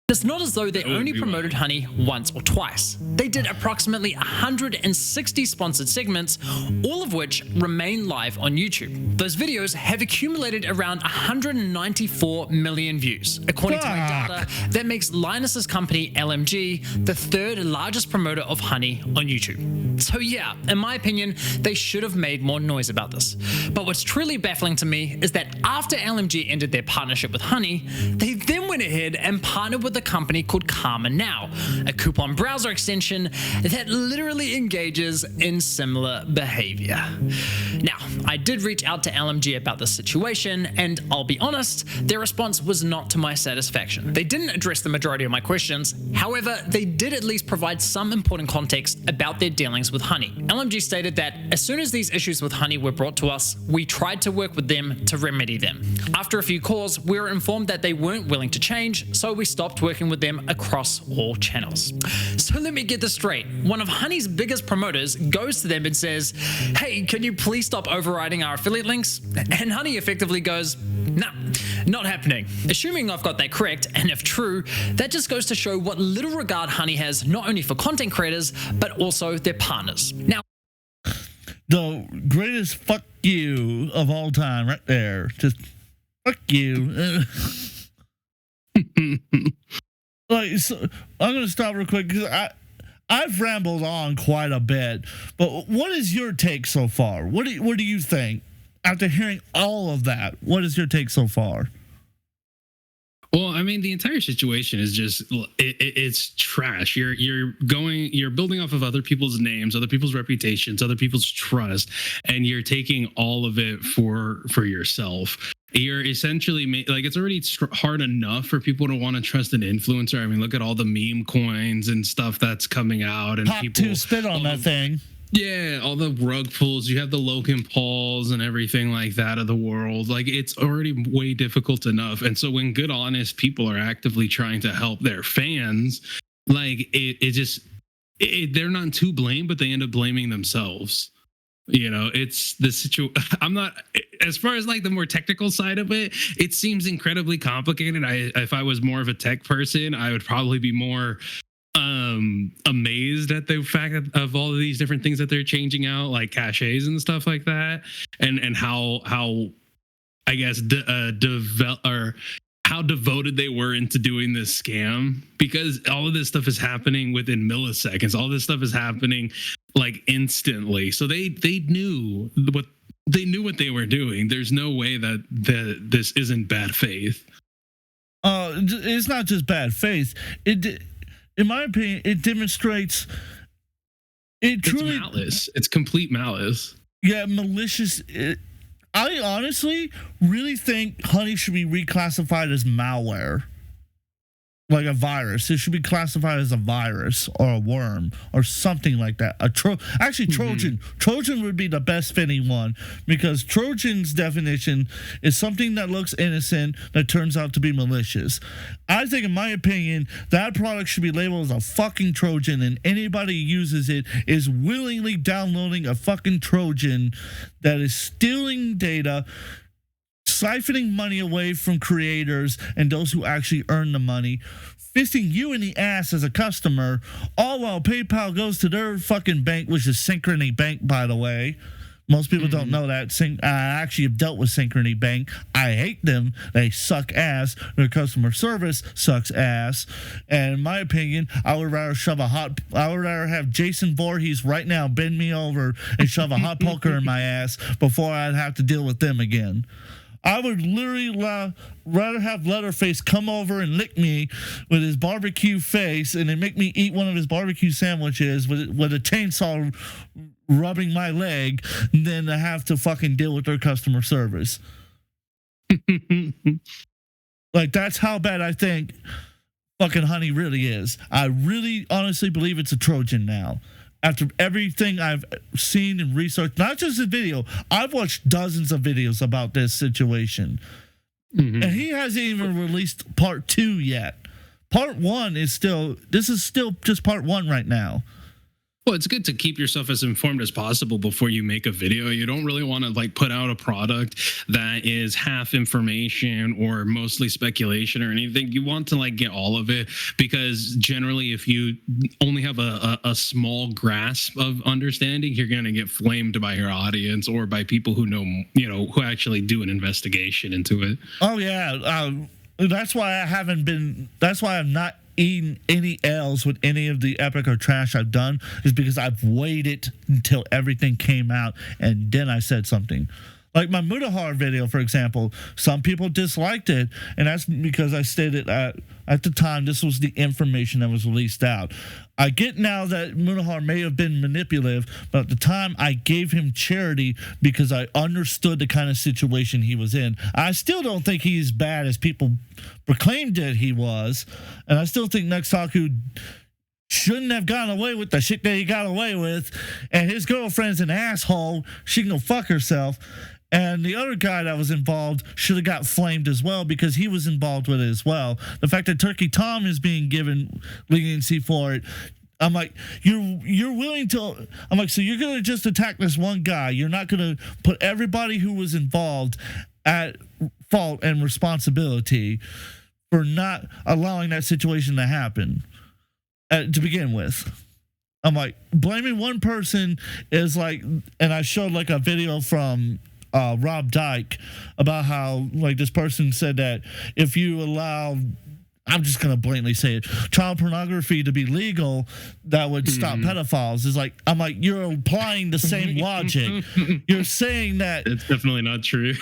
Speaker 3: It's not as though they only promoted Honey once or twice. They did approximately 160 sponsored segments, all of which remain live on YouTube. Those videos have accumulated around 194 million views. According to my data, that makes Linus's company, LMG, the third largest promoter of Honey on YouTube. So yeah, in my opinion, they should have made more noise about this. But what's truly baffling to me is that after LMG ended their partnership with Honey, they then went ahead and partnered with a company called Karma Now, a coupon browser extension that literally engages in similar behavior. Now, I did reach out to LMG about this situation, and I'll be honest, their response was not to my satisfaction. They didn't address the majority of my questions, however, they did at least provide some important context about their dealings with Honey. LMG stated that as soon as these issues with Honey were brought to us, we tried to work with them to remedy them. After a few calls, we were informed that they weren't willing to change, so we stopped working with them across all channels. So let me get this straight. One of Honey's biggest promoters goes to them and says, "Hey, can you please stop overriding our affiliate links?" And Honey effectively goes, "Nah, not happening." Assuming I've got that correct, and if true, that just goes to show what little regard Honey has not only for content creators, but also their partners. Now,
Speaker 1: the greatest fuck you of all time right there. Just fuck you. Like, so I'm going to stop real quick because I've rambled on quite a bit, but what is your take so far? What do you think after hearing all of that? What is your take so far?
Speaker 2: Well, I mean, the entire situation is just it's trash. You're building off of other people's names, other people's reputations, other people's trust, and you're taking all of it for yourself. You're essentially like, it's already hard enough for people to want to trust an influencer. I mean, look at all the meme coins and stuff that's coming out, and
Speaker 1: Pop
Speaker 2: people
Speaker 1: 2 spit on that thing.
Speaker 2: Yeah, all the rug pulls. You have the Logan Pauls and everything like that of the world. Like, it's already way difficult enough. And so when good, honest people are actively trying to help their fans, like, they're not to blame, but they end up blaming themselves. You know, it's the situation. I'm not, as far as like the more technical side of it, it seems incredibly complicated. If I was more of a tech person, I would probably be more amazed at the fact of all of these different things that they're changing out, like caches and stuff like that, and how I guess how devoted they were into doing this scam, because all of this stuff is happening within milliseconds. All this stuff is happening like instantly. So they knew what they were doing. There's no way that this isn't bad faith.
Speaker 1: It's not just bad faith. In my opinion, it demonstrates it's truly
Speaker 2: malice. It's complete malice.
Speaker 1: Yeah, malicious. I honestly really think Honey should be reclassified as malware. Like a virus. It should be classified as a virus or a worm or something like that. Trojan. Trojan would be the best fitting one, because Trojan's definition is something that looks innocent that turns out to be malicious. I think, in my opinion, that product should be labeled as a fucking Trojan, and anybody who uses it is willingly downloading a fucking Trojan that is stealing data, siphoning money away from creators and those who actually earn the money, fisting you in the ass as a customer, all while PayPal goes to their fucking bank, which is Synchrony Bank, by the way. Most people don't know that. I actually have dealt with Synchrony Bank. I hate them. They suck ass. Their customer service sucks ass. And in my opinion, I would rather have Jason Voorhees right now bend me over and shove a hot poker in my ass before I'd have to deal with them again. I would literally rather have Leatherface come over and lick me with his barbecue face and then make me eat one of his barbecue sandwiches with a chainsaw rubbing my leg than to have to fucking deal with their customer service. Like, that's how bad I think fucking Honey really is. I really honestly believe it's a Trojan now. After everything I've seen and researched, not just the video, I've watched dozens of videos about this situation. And he hasn't even released part 2 yet. Part 1 is this is still just part 1 right now.
Speaker 2: Well, it's good to keep yourself as informed as possible before you make a video. You don't really want to like put out a product that is half information or mostly speculation or anything. You want to like get all of it, because generally if you only have a small grasp of understanding, you're going to get flamed by your audience or by people who know, who actually do an investigation into it.
Speaker 1: Oh yeah. That's why I'm not eaten any L's with any of the epic or trash I've done, is because I've waited until everything came out and then I said something. Like my Mutahar video, for example, some people disliked it, and that's because I stated at the time this was the information that was released out. I get now that Mutahar may have been manipulative, but at the time I gave him charity because I understood the kind of situation he was in. I still don't think he's as bad as people proclaimed that he was, and I still think Nextaku shouldn't have gotten away with the shit that he got away with, and his girlfriend's an asshole. She can go fuck herself. And the other guy that was involved should have got flamed as well, because he was involved with it as well. The fact that Turkey Tom is being given leniency for it, I'm like, you're willing to. I'm like, so you're gonna just attack this one guy? You're not gonna put everybody who was involved at fault and responsibility for not allowing that situation to happen to begin with. I'm like, blaming one person is like, and I showed like a video from Rob Dyke about how like this person said that if you allow, I'm just gonna blatantly say it, child pornography to be legal, that would stop pedophiles. Is like, I'm like, you're applying the same logic. You're saying that
Speaker 2: it's definitely not true.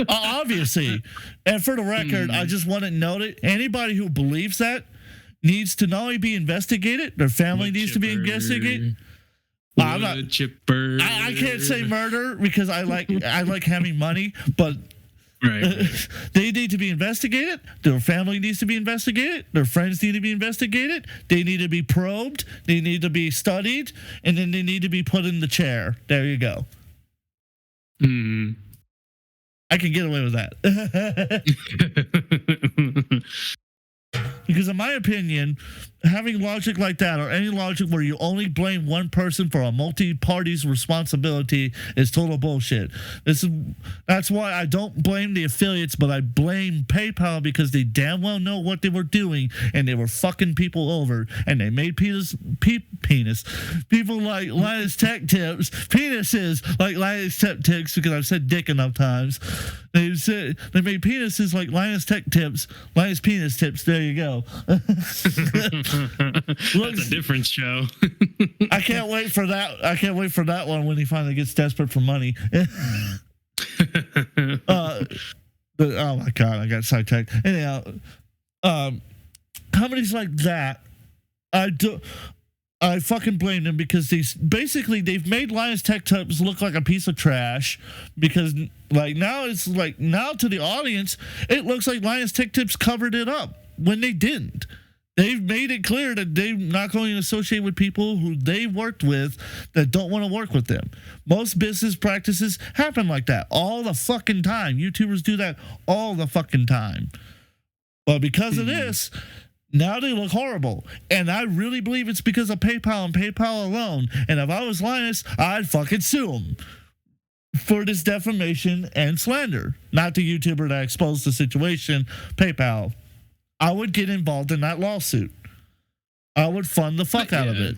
Speaker 1: Obviously. And for the record, I just want to note it. Anybody who believes that needs to not only be investigated, their family needs to be investigated. I'm not, I can't say murder because I like having money, but right. They need to be investigated. Their family needs to be investigated. Their friends need to be investigated. They need to be probed. They need to be studied, and then they need to be put in the chair. There you go. I can get away with that. Because in my opinion, having logic like that, or any logic where you only blame one person for a multi-party's responsibility, is total bullshit. That's why I don't blame the affiliates, but I blame PayPal, because they damn well know what they were doing, and they were fucking people over, and they made penis people like Linus Tech Tips, penises like Linus Tech Tips, because I've said dick enough times. They made penises like Linus Tech Tips, Linus Penis Tips. There you go.
Speaker 2: That's a different show.
Speaker 1: I can't wait for that. I can't wait for that one when he finally gets desperate for money. Oh my god, I got sidetracked. Anyhow, companies like that, I fucking blame them, because they've made Linus Tech Tips look like a piece of trash, because now to the audience it looks like Linus Tech Tips covered it up when they didn't. They've made it clear that they're not going to associate with people who they worked with that don't want to work with them. Most business practices happen like that all the fucking time. YouTubers do that all the fucking time. But because of this, now they look horrible. And I really believe it's because of PayPal and PayPal alone. And if I was Linus, I'd fucking sue him for this defamation and slander. Not the YouTuber that exposed the situation, PayPal. I would get involved in that lawsuit. I would fund the fuck out of it.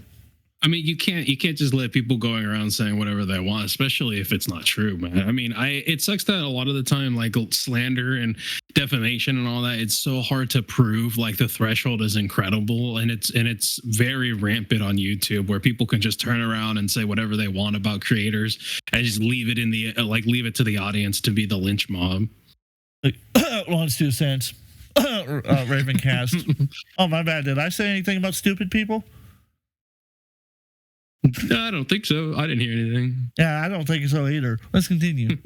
Speaker 2: I mean, you can't just let people going around saying whatever they want, especially if it's not true, man. I mean, it sucks that a lot of the time, like slander and defamation and all that, it's so hard to prove. Like the threshold is incredible, and it's very rampant on YouTube, where people can just turn around and say whatever they want about creators and just leave it leave it to the audience to be the lynch mob.
Speaker 1: Wants to sense. Ravencast. Oh, my bad. Did I say anything about stupid people?
Speaker 2: No, I don't think so. I didn't hear anything.
Speaker 1: Yeah, I don't think so either. Let's continue.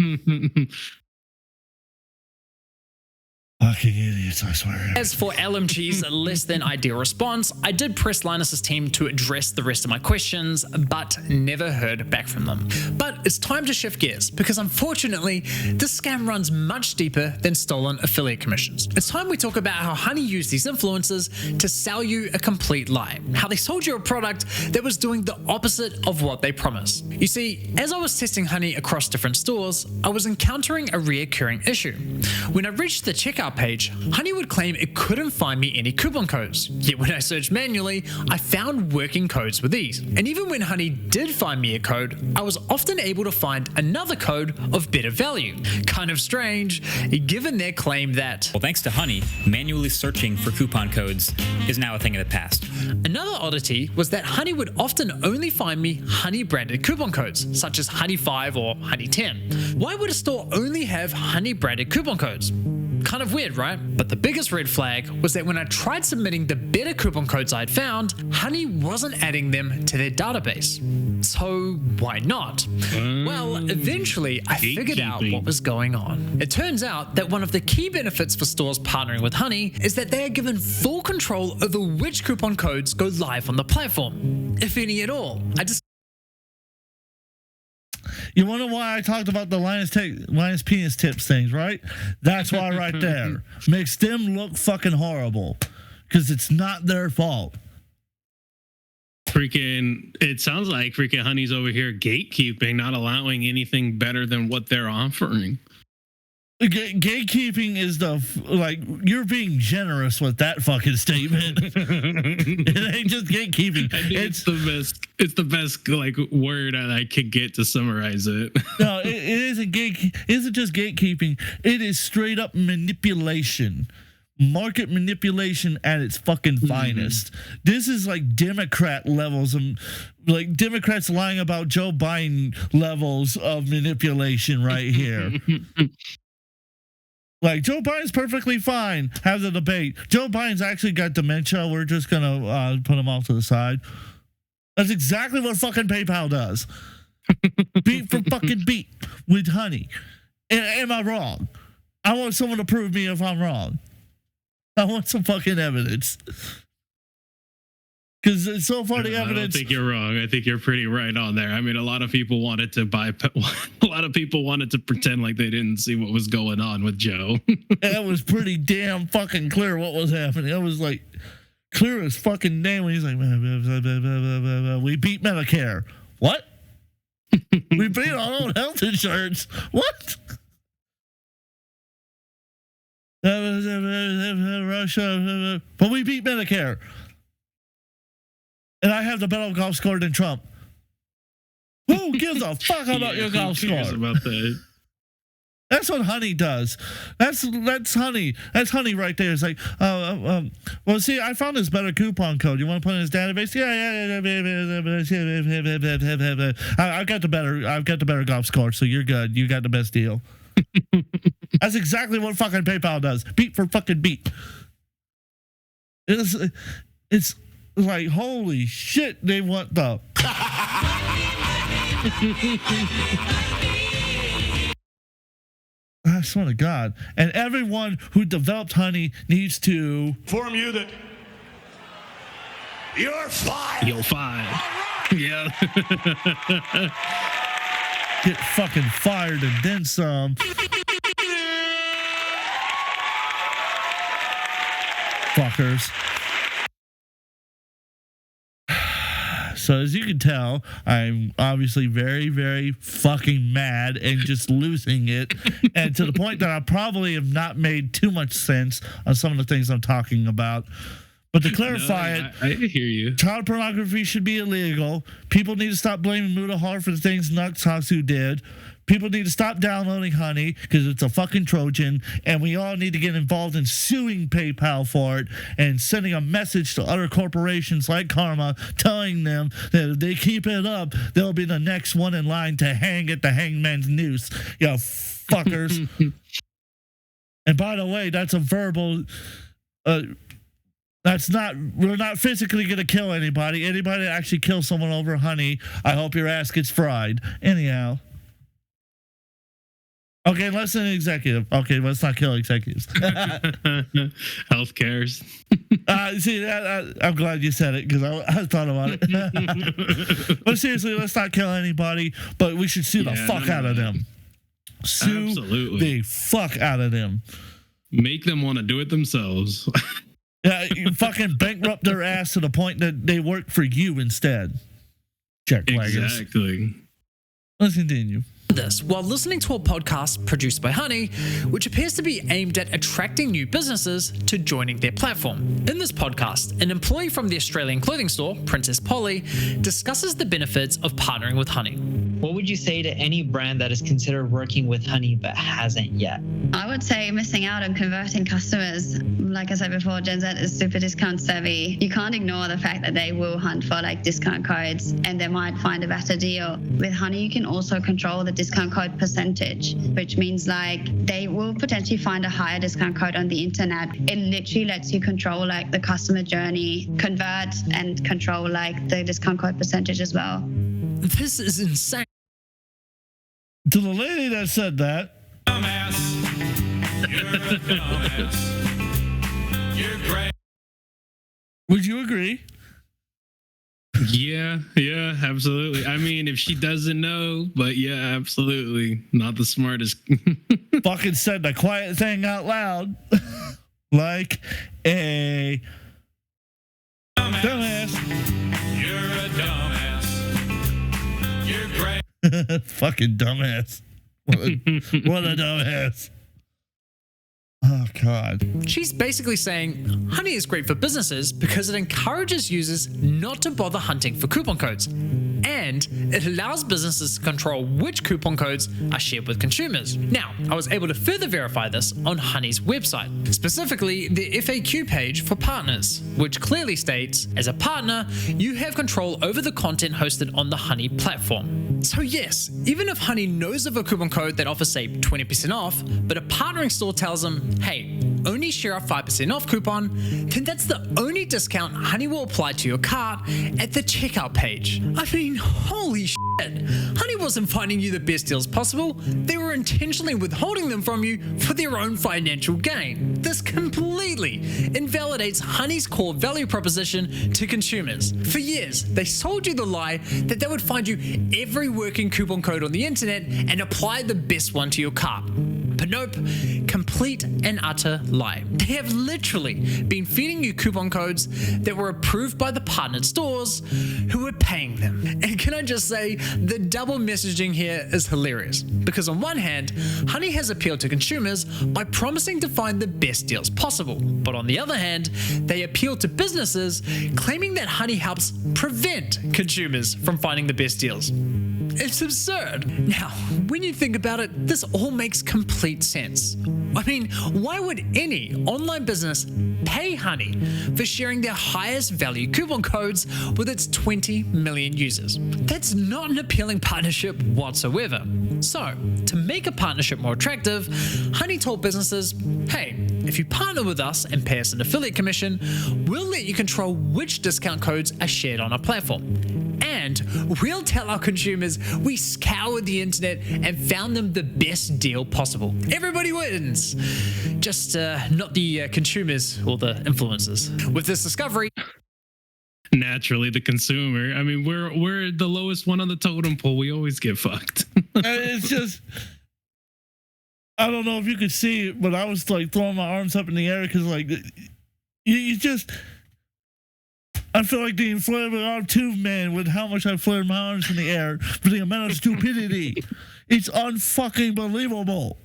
Speaker 1: Fucking idiots, I swear.
Speaker 3: As for LMG's less than ideal response, I did press Linus's team to address the rest of my questions, but never heard back from them. But it's time to shift gears, because unfortunately, this scam runs much deeper than stolen affiliate commissions. It's time we talk about how Honey used these influencers to sell you a complete lie. How they sold you a product that was doing the opposite of what they promised. You see, as I was testing Honey across different stores, I was encountering a reoccurring issue. When I reached the checkout page, Honey would claim it couldn't find me any coupon codes. Yet when I searched manually, I found working codes with these. And even when Honey did find me a code, I was often able to find another code of better value. Kind of strange, given their claim that,
Speaker 6: well, thanks to Honey, manually searching for coupon codes is now a thing of the past.
Speaker 3: Another oddity was that Honey would often only find me Honey branded coupon codes, such as Honey 5 or Honey 10. Why would a store only have Honey branded coupon codes? Kind of weird, right? But the biggest red flag was that when I tried submitting the better coupon codes I'd found, Honey wasn't adding them to their database. So why not? Well, eventually I figured out what was going on. It turns out that one of the key benefits for stores partnering with Honey is that they are given full control over which coupon codes go live on the platform, if any at all.
Speaker 1: You wonder why I talked about the Linus penis tips things, right? That's why right there. Makes them look fucking horrible. Because it's not their fault.
Speaker 2: Freaking, it sounds like freaking Honey's over here gatekeeping, not allowing anything better than what they're offering.
Speaker 1: Gatekeeping is you're being generous with that fucking statement. It ain't just gatekeeping.
Speaker 2: It's the best like word that I could get to summarize it.
Speaker 1: No, it isn't just gatekeeping. It is straight up manipulation. Market manipulation at its fucking finest. This is like Democrat levels of, like Democrats lying about Joe Biden levels of manipulation right here. Like, Joe Biden's perfectly fine. Have the debate. Joe Biden's actually got dementia. We're just going to put him off to the side. That's exactly what fucking PayPal does. Beat for fucking beat with Honey. Am I wrong? I want someone to prove me if I'm wrong. I want some fucking evidence. Because so far the evidence.
Speaker 2: I don't think you're wrong. I think you're pretty right on there. I mean, a lot of people wanted to pretend like they didn't see what was going on with Joe.
Speaker 1: It was pretty damn fucking clear what was happening. It was like clear as fucking day when he's like, we beat Medicare. What? We beat our own health insurance. What? Russia, but we beat Medicare. And I have the better golf score than Trump. Who gives a fuck about your golf score?
Speaker 2: About that?
Speaker 1: That's what Honey does. That's Honey. That's Honey right there. It's like, well, see, I found this better coupon code. You want to put it in his database? Yeah. I've got the better golf score, so you're good. You got the best deal. That's exactly what fucking PayPal does. Beat for fucking beat. It's like, holy shit, they want the. I swear to God. And everyone who developed Honey needs to
Speaker 8: inform you that you're fired.
Speaker 2: You're fired. Right. Yeah.
Speaker 1: Get fucking fired and then some. Fuckers. So as you can tell, I'm obviously very, very fucking mad and just losing it. And to the point that I probably have not made too much sense on some of the things I'm talking about. But to clarify
Speaker 2: I hear you.
Speaker 1: Child pornography should be illegal. People need to stop blaming Mutahar for the things Nuxhasu did. People need to stop downloading Honey because it's a fucking Trojan, and we all need to get involved in suing PayPal for it and sending a message to other corporations like Karma telling them that if they keep it up, they'll be the next one in line to hang at the hangman's noose. You fuckers. And by the way, that's a verbal... we're not physically going to kill anybody. Anybody that actually kills someone over Honey, I hope your ass gets fried. Anyhow. Okay, less than an executive. Okay, let's not kill executives.
Speaker 2: Health cares.
Speaker 1: See, I'm glad you said it because I thought about it. But seriously, let's not kill anybody, but we should sue the fuck out of them. Sue
Speaker 2: Absolutely.
Speaker 1: the fuck out of them.
Speaker 2: Make them want to do it themselves.
Speaker 1: Yeah, you fucking bankrupt their ass to the point that they work for you instead. Check wagons.
Speaker 2: Exactly.
Speaker 1: Let's continue.
Speaker 3: This while listening to a podcast produced by Honey, which appears to be aimed at attracting new businesses to joining their platform. In this podcast, an employee from the Australian clothing store, Princess Polly, discusses the benefits of partnering with Honey.
Speaker 10: What would you say to any brand that is considered working with Honey but hasn't yet?
Speaker 11: I would say missing out on converting customers. Like I said before, Gen Z is super discount savvy. You can't ignore the fact that they will hunt for like discount codes and they might find a better deal. With Honey, you can also control the discount code percentage, which means like they will potentially find a higher discount code on the internet. It literally lets you control like the customer journey, convert and control like the discount code percentage as well.
Speaker 3: This is insane.
Speaker 1: To the lady that said that,
Speaker 8: Dumbass. You're a dumbass. You're great.
Speaker 1: would you agree?
Speaker 2: Yeah, absolutely. I mean, if she doesn't know, but yeah, absolutely. Not the smartest.
Speaker 1: Fucking said the quiet thing out loud. Like a dumbass.
Speaker 8: You're a dumbass. You're great.
Speaker 1: Fucking dumbass. What a dumbass. Oh, God.
Speaker 3: She's basically saying Honey is great for businesses because it encourages users not to bother hunting for coupon codes. And it allows businesses to control which coupon codes are shared with consumers. Now, I was able to further verify this on Honey's website, specifically the FAQ page for partners, which clearly states, as a partner, you have control over the content hosted on the Honey platform. So yes, even if Honey knows of a coupon code that offers, say, 20% off, but a partnering store tells them, hey, only share a 5% off coupon, then that's the only discount Honey will apply to your cart at the checkout page. I mean, holy shit. Honey wasn't finding you the best deals possible. They were intentionally withholding them from you for their own financial gain. This completely invalidates Honey's core value proposition to consumers. For years, they sold you the lie that they would find you every working coupon code on the internet and apply the best one to your cart. But nope, complete and utter lie. They have literally been feeding you coupon codes that were approved by the partnered stores who were paying them. And can I just say, the double messaging here is hilarious. Because on one hand, Honey has appealed to consumers by promising to find the best deals possible. But on the other hand, they appeal to businesses claiming that Honey helps prevent consumers from finding the best deals. It's absurd. Now, when you think about it, this all makes complete sense. I mean, why would any online business pay Honey for sharing their highest value coupon codes with its 20 million users? That's not an appealing partnership whatsoever. So, to make a partnership more attractive, Honey told businesses, hey, if you partner with us and pay us an affiliate commission, we'll let you control which discount codes are shared on our platform. And we'll tell our consumers we scoured the internet and found them the best deal possible. Everybody wins. Just not the consumers or the influencers. With this discovery,
Speaker 2: Naturally, the consumer. I mean, we're the lowest one on the totem pole. We always get fucked.
Speaker 1: It's just, I don't know if you could see it, but I was like throwing my arms up in the air because like you just, I feel like the inflatable arm tube man with how much I flared my arms in the air for the amount of stupidity. It's unfucking believable.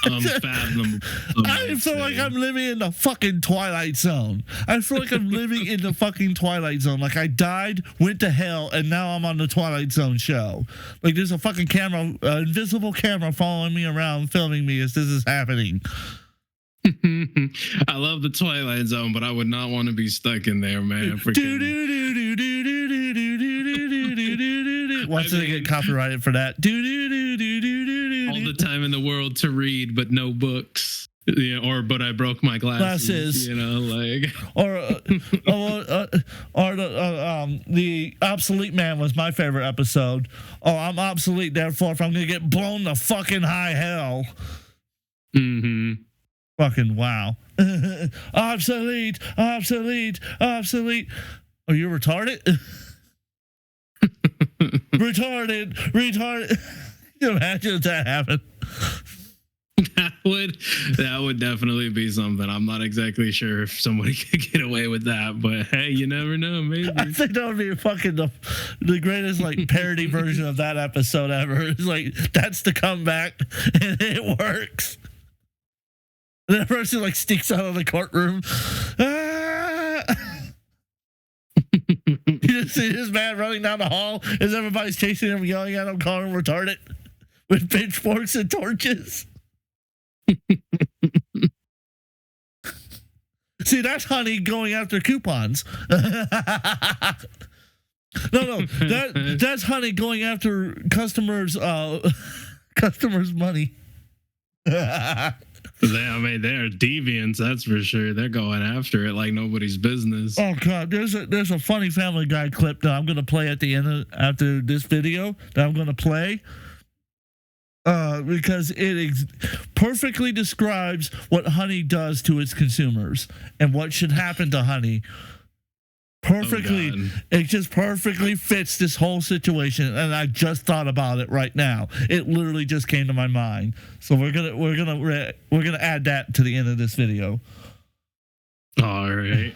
Speaker 2: Unfathomable.
Speaker 1: I feel like I'm living in the fucking Twilight Zone. I feel like I'm living in the fucking Twilight Zone. Like I died, went to hell, and now I'm on the Twilight Zone show. Like there's a fucking camera, invisible camera following me around, filming me as this is happening.
Speaker 2: I love the Twilight Zone, but I would not want to be stuck in there, man.
Speaker 1: Watch it get copyrighted for that.
Speaker 2: All the time in the world to read, but no books. Yeah, or but I broke my glasses. You know, like
Speaker 1: or the obsolete man was my favorite episode. Oh, I'm obsolete, therefore if I'm gonna get blown to fucking high hell.
Speaker 2: Mm-hmm.
Speaker 1: Fucking wow. Obsolete. Are you retarded? retarded. Can you imagine if that happened?
Speaker 2: That would definitely be something. I'm not exactly sure if somebody could get away with that, but hey, you never know. Maybe.
Speaker 1: I think that would be fucking the greatest like parody version of that episode ever. It's like that's the comeback, and it works. And that person like sneaks out of the courtroom. You just see this man running down the hall as everybody's chasing him, yelling at him, calling him retarded with pitchforks and torches. See, that's Honey going after coupons. No, that's Honey going after customers' money.
Speaker 2: I mean, they're deviants, that's for sure. They're going after it like nobody's business.
Speaker 1: Oh god, there's a funny Family Guy clip that I'm gonna play at the end after this video that I'm gonna play. Because it perfectly describes what Honey does to its consumers and what should happen to Honey. Perfectly, it just perfectly fits this whole situation, and I just thought about it right now. It literally just came to my mind. So we're gonna add that to the end of this video.
Speaker 2: All right.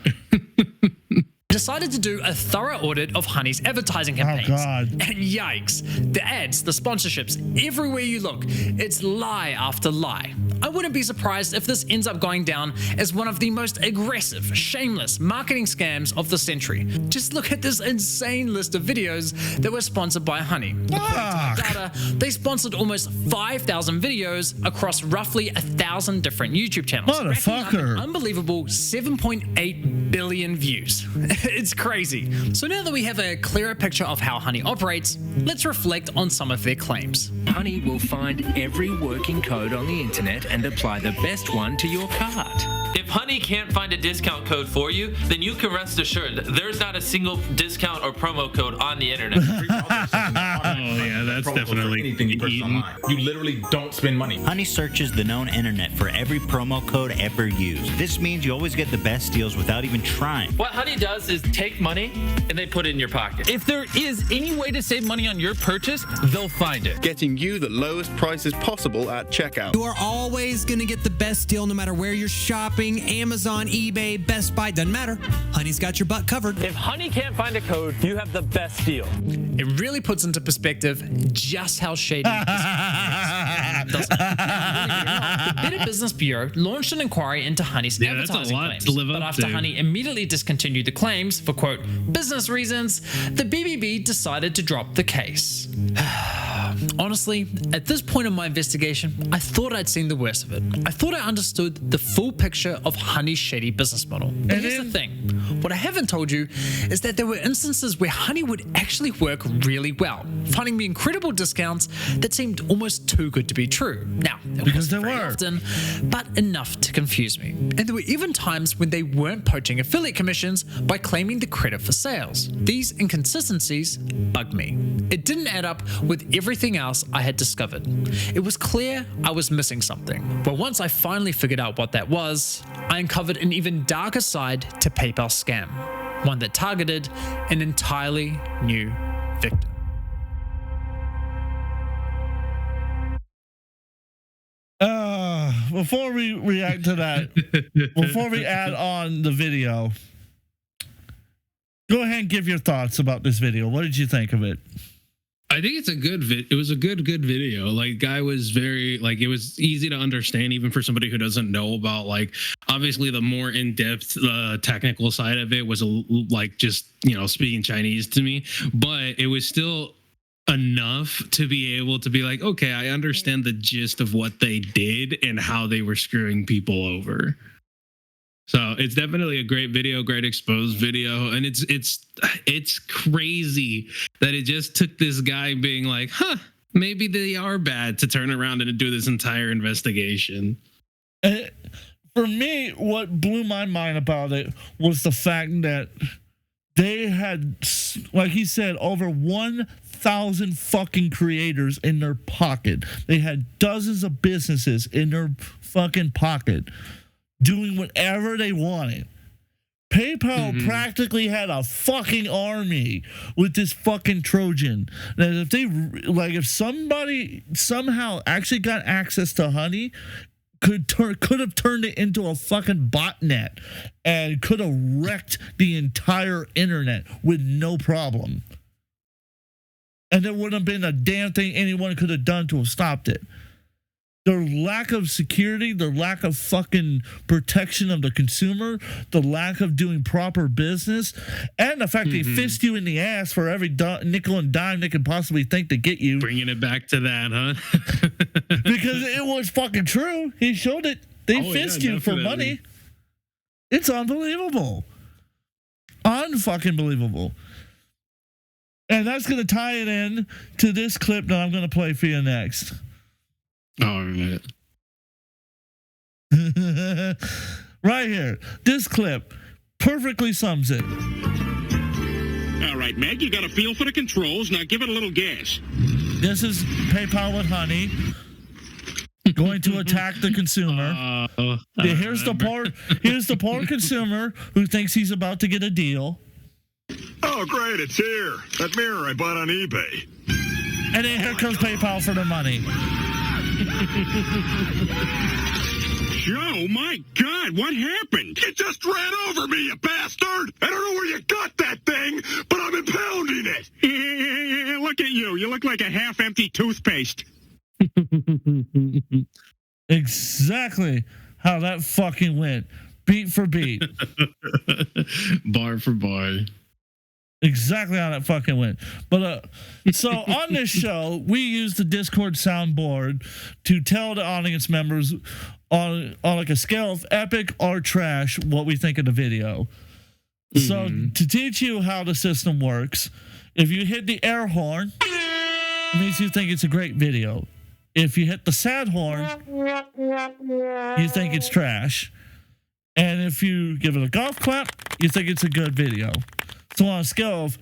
Speaker 3: Decided to do a thorough audit of Honey's advertising campaigns.
Speaker 1: Oh god.
Speaker 3: And yikes, the ads, the sponsorships, everywhere you look, it's lie after lie. I wouldn't be surprised if this ends up going down as one of the most aggressive, shameless marketing scams of the century. Just look at this insane list of videos that were sponsored by Honey. According to data, they sponsored almost 5,000 videos across roughly 1,000 different YouTube channels.
Speaker 1: Motherfucker.
Speaker 3: Unbelievable 7.8 billion views. It's crazy. So now that we have a clearer picture of how Honey operates, let's reflect on some of their claims.
Speaker 12: Honey will find every working code on the internet and apply the best one to your cart.
Speaker 4: If Honey can't find a discount code for you, then you can rest assured there's not a single discount or promo code on the internet.
Speaker 2: Oh yeah, that's definitely
Speaker 13: anything you purchase online. You literally don't spend money.
Speaker 14: Honey searches the known internet for every promo code ever used. This means you always get the best deals without even trying.
Speaker 4: What Honey does is take money and they put it in your pocket.
Speaker 15: If there is any way to save money on your purchase, they'll find it.
Speaker 16: Getting you the lowest prices possible at checkout.
Speaker 17: You are always going to get the best deal no matter where you're shopping. Amazon, eBay, Best Buy, doesn't matter. Honey's got your butt covered.
Speaker 4: If Honey can't find a code, you have the best deal.
Speaker 3: It really puts into perspective just how shady this is. The Better Business Bureau launched an inquiry into Honey's advertising claims. But after Honey immediately discontinued the claims for, quote, business reasons, the BBB decided to drop the case. Honestly, at this point in my investigation, I thought I'd seen the worst of it. I thought I understood the full picture of Honey's shady business model. But here's the thing. What I haven't told you is that there were instances where Honey would actually work really well, finding me incredible discounts that seemed almost too good to be true. Now, it wasn't very often, but enough to confuse me. And there were even times when they weren't poaching affiliate commissions by claiming the credit for sales. These inconsistencies bugged me. It didn't add up with everything else I had discovered. It was clear I was missing something. But once I finally figured out what that was, I uncovered an even darker side to PayPal's scam, one that targeted an entirely new victim.
Speaker 1: Before we react to that, before we add on the video, go ahead and give your thoughts about this video. What did you think of it?
Speaker 2: I think it's a good it was a good video. Like, guy was very, like, it was easy to understand even for somebody who doesn't know about, like, obviously the more in-depth technical side of it was like just, you know, speaking Chinese to me, but it was still enough to be able to be like, okay, I understand the gist of what they did and how they were screwing people over. So it's definitely a great video, great exposed video. And it's crazy that it just took this guy being like, maybe they are bad, to turn around and do this entire investigation.
Speaker 1: And for me, what blew my mind about it was the fact that they had, like he said, over 1,000 fucking creators in their pocket. They had dozens of businesses in their fucking pocket doing whatever they wanted. PayPal practically had a fucking army with this fucking Trojan. That if somebody somehow actually got access to Honey, could have turned it into a fucking botnet and could have wrecked the entire internet with no problem. And there wouldn't have been a damn thing anyone could have done to have stopped it. Their lack of security, their lack of fucking protection of the consumer, the lack of doing proper business, and the fact they fist you in the ass for every nickel and dime they can possibly think to get you.
Speaker 2: Bringing it back to that, huh?
Speaker 1: Because it was fucking true. He showed it. They fist you for money. It's unbelievable. Unfucking believable. And that's going to tie it in to this clip that I'm going to play for you next.
Speaker 2: All right.
Speaker 1: Right here. This clip perfectly sums it.
Speaker 8: All right, Meg, you got a feel for the controls. Now give it a little gas.
Speaker 1: This is PayPal with Honey going to attack the consumer. Here's the poor consumer who thinks he's about to get a deal.
Speaker 8: Oh, great, it's here. That mirror I bought on eBay.
Speaker 1: And then here comes PayPal for the money.
Speaker 8: Joe, my God, what happened? You just ran over me, you bastard! I don't know where you got that thing, but I'm impounding it! Look at you. You look like a half-empty toothpaste.
Speaker 1: Exactly how that fucking went. Beat for beat.
Speaker 2: Bar for bar.
Speaker 1: Exactly how that fucking went. But so on this show, we use the Discord soundboard to tell the audience members on like a scale of epic or trash what we think of the video. So to teach you how the system works, if you hit the air horn, it means you think it's a great video. If you hit the sad horn, you think it's trash. And if you give it a golf clap, you think it's a good video. So on a scale of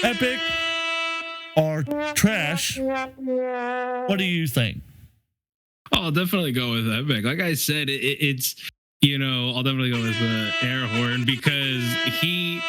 Speaker 1: epic or trash, what do you think?
Speaker 2: I'll definitely go with epic. Like I said, it's, I'll definitely go with the air horn because he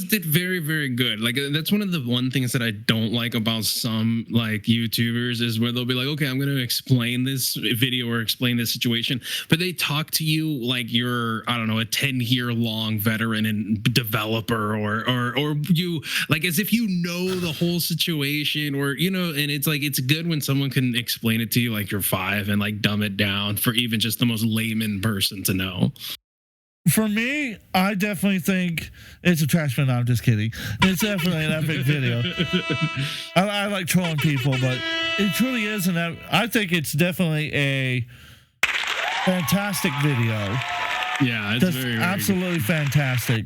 Speaker 2: did very, very good. Like that's one of the things that I don't like about some like YouTubers is where they'll be like, okay, I'm going to explain this video or explain this situation, but they talk to you like you're, I don't know, a 10-year-long veteran and developer or you like as if you know the whole situation or, and it's like, it's good when someone can explain it to you like you're 5 and like dumb it down for even just the most layman person to know.
Speaker 1: For me, I definitely think it's a trash video. No, I'm just kidding. It's definitely an epic video. I like trolling people, but it truly is I think it's definitely a fantastic video.
Speaker 2: Yeah, it's very
Speaker 1: absolutely fantastic.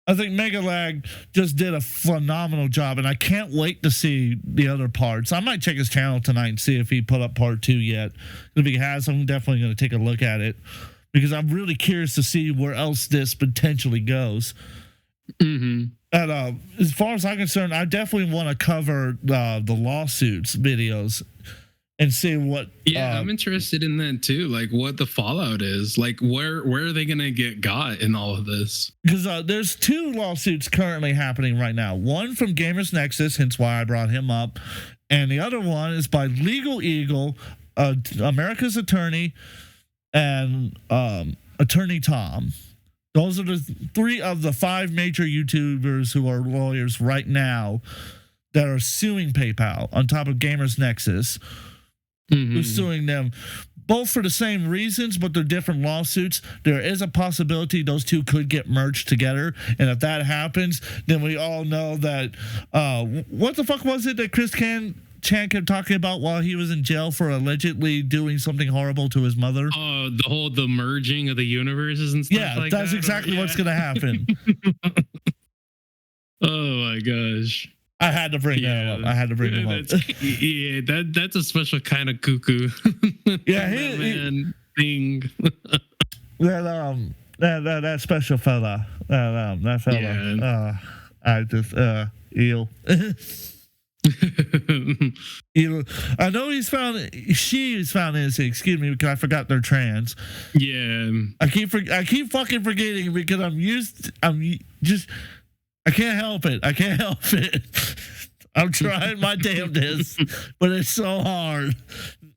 Speaker 1: I think Mega Lag just did a phenomenal job, and I can't wait to see the other parts. I might check his channel tonight and see if he put up part 2 yet. If he has, I'm definitely going to take a look at it. Because I'm really curious to see where else this potentially goes. And as far as I'm concerned, I definitely want to cover the lawsuits videos and see what.
Speaker 2: Yeah, I'm interested in that too. Like what the fallout is. Like where are they gonna get got in all of this?
Speaker 1: Because there's 2 lawsuits currently happening right now. One from Gamers Nexus, hence why I brought him up, and the other one is by Legal Eagle, America's Attorney, and Attorney Tom. Those are the 3 of the 5 major YouTubers who are lawyers right now that are suing PayPal on top of Gamers Nexus, who's suing them both for the same reasons, but they're different lawsuits. There is a possibility those 2 could get merged together, and if that happens, then we all know that what the fuck was it that Chris Chan kept talking about while he was in jail for allegedly doing something horrible to his mother?
Speaker 2: The merging of the universes and stuff like that? Yeah,
Speaker 1: that's exactly what's going to happen.
Speaker 2: Oh my gosh.
Speaker 1: I had to bring that up. I had to bring him up.
Speaker 2: Yeah, that's a special kind of cuckoo.
Speaker 1: Yeah,
Speaker 2: thing.
Speaker 1: that special fella. That fella.
Speaker 2: Yeah.
Speaker 1: I just eel. I know she is found innocent, excuse me, because I forgot they're trans.
Speaker 2: Yeah.
Speaker 1: I keep fucking forgetting because I can't help it. I'm trying my damnedest, but it's so hard.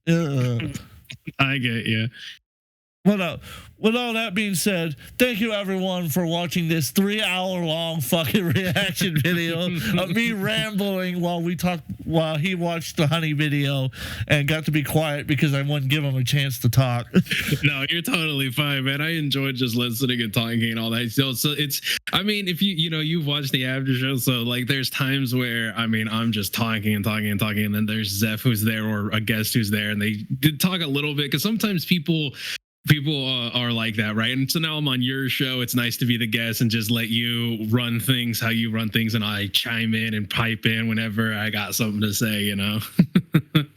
Speaker 2: I get you.
Speaker 1: With all that being said, thank you everyone for watching this 3-hour-long fucking reaction video of me rambling while he watched the honey video and got to be quiet because I wouldn't give him a chance to talk.
Speaker 2: No, you're totally fine, man. I enjoyed just listening and talking and all that. So it's, I mean, if you've watched the after show, so like there's times where, I mean, I'm just talking and then there's Zeph who's there or a guest who's there, and they did talk a little bit because sometimes people are like that, right? And so now I'm on your show. It's nice to be the guest and just let you run things how you run things, and I chime in and pipe in whenever I got something to say, you know?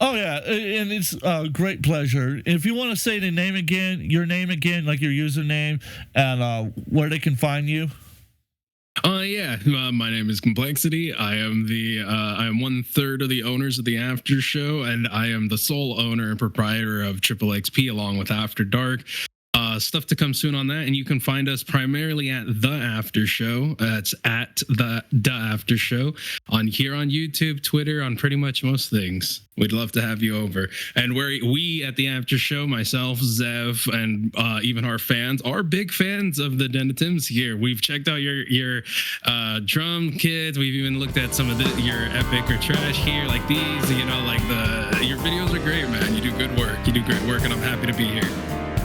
Speaker 1: Oh yeah, and it's a great pleasure. If you want to say your name again, like your username, and where they can find you.
Speaker 2: My name is Complexity. I am I am 1/3 of the owners of the After Show, and I am the sole owner and proprietor of Triple XP along with After Dark. Stuff to come soon on that, and you can find us primarily at The After Show. That's at the After Show on YouTube, Twitter, on pretty much most things. We'd love to have you over. And we at the After Show, myself, Zev, and even our fans are big fans of the Den of Timbs here. We've checked out your drum kits. We've even looked at some of your epic or trash here, like these. You know, like your videos are great, man. You do good work. You do great work, and I'm happy to be here.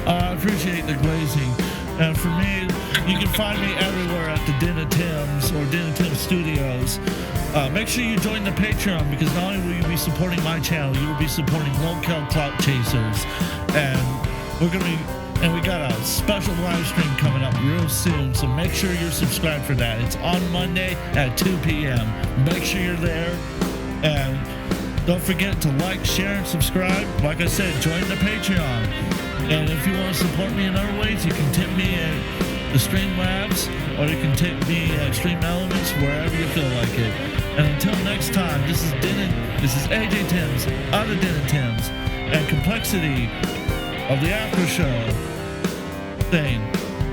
Speaker 1: I appreciate the glazing. And for me, you can find me everywhere at the Den of Timbs or Den of Timbs Studios. Make sure you join the Patreon, because not only will you be supporting my channel, you will be supporting local clout chasers. And we got a special live stream coming up real soon, so make sure you're subscribed for that. It's on Monday at 2 p.m. Make sure you're there, and don't forget to like, share, and subscribe. Like I said, join the Patreon. And if you want to support me in other ways, you can tip me at the Streamlabs, or you can tip me at Stream Elements, wherever you feel like it. And until next time, this is AJ Timbs out of Den of Timbs, and Complexity of the After Show saying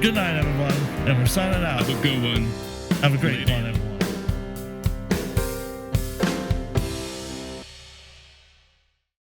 Speaker 1: good night, everyone, and we're signing out.
Speaker 2: Have a good one.
Speaker 1: Have a great one, everyone.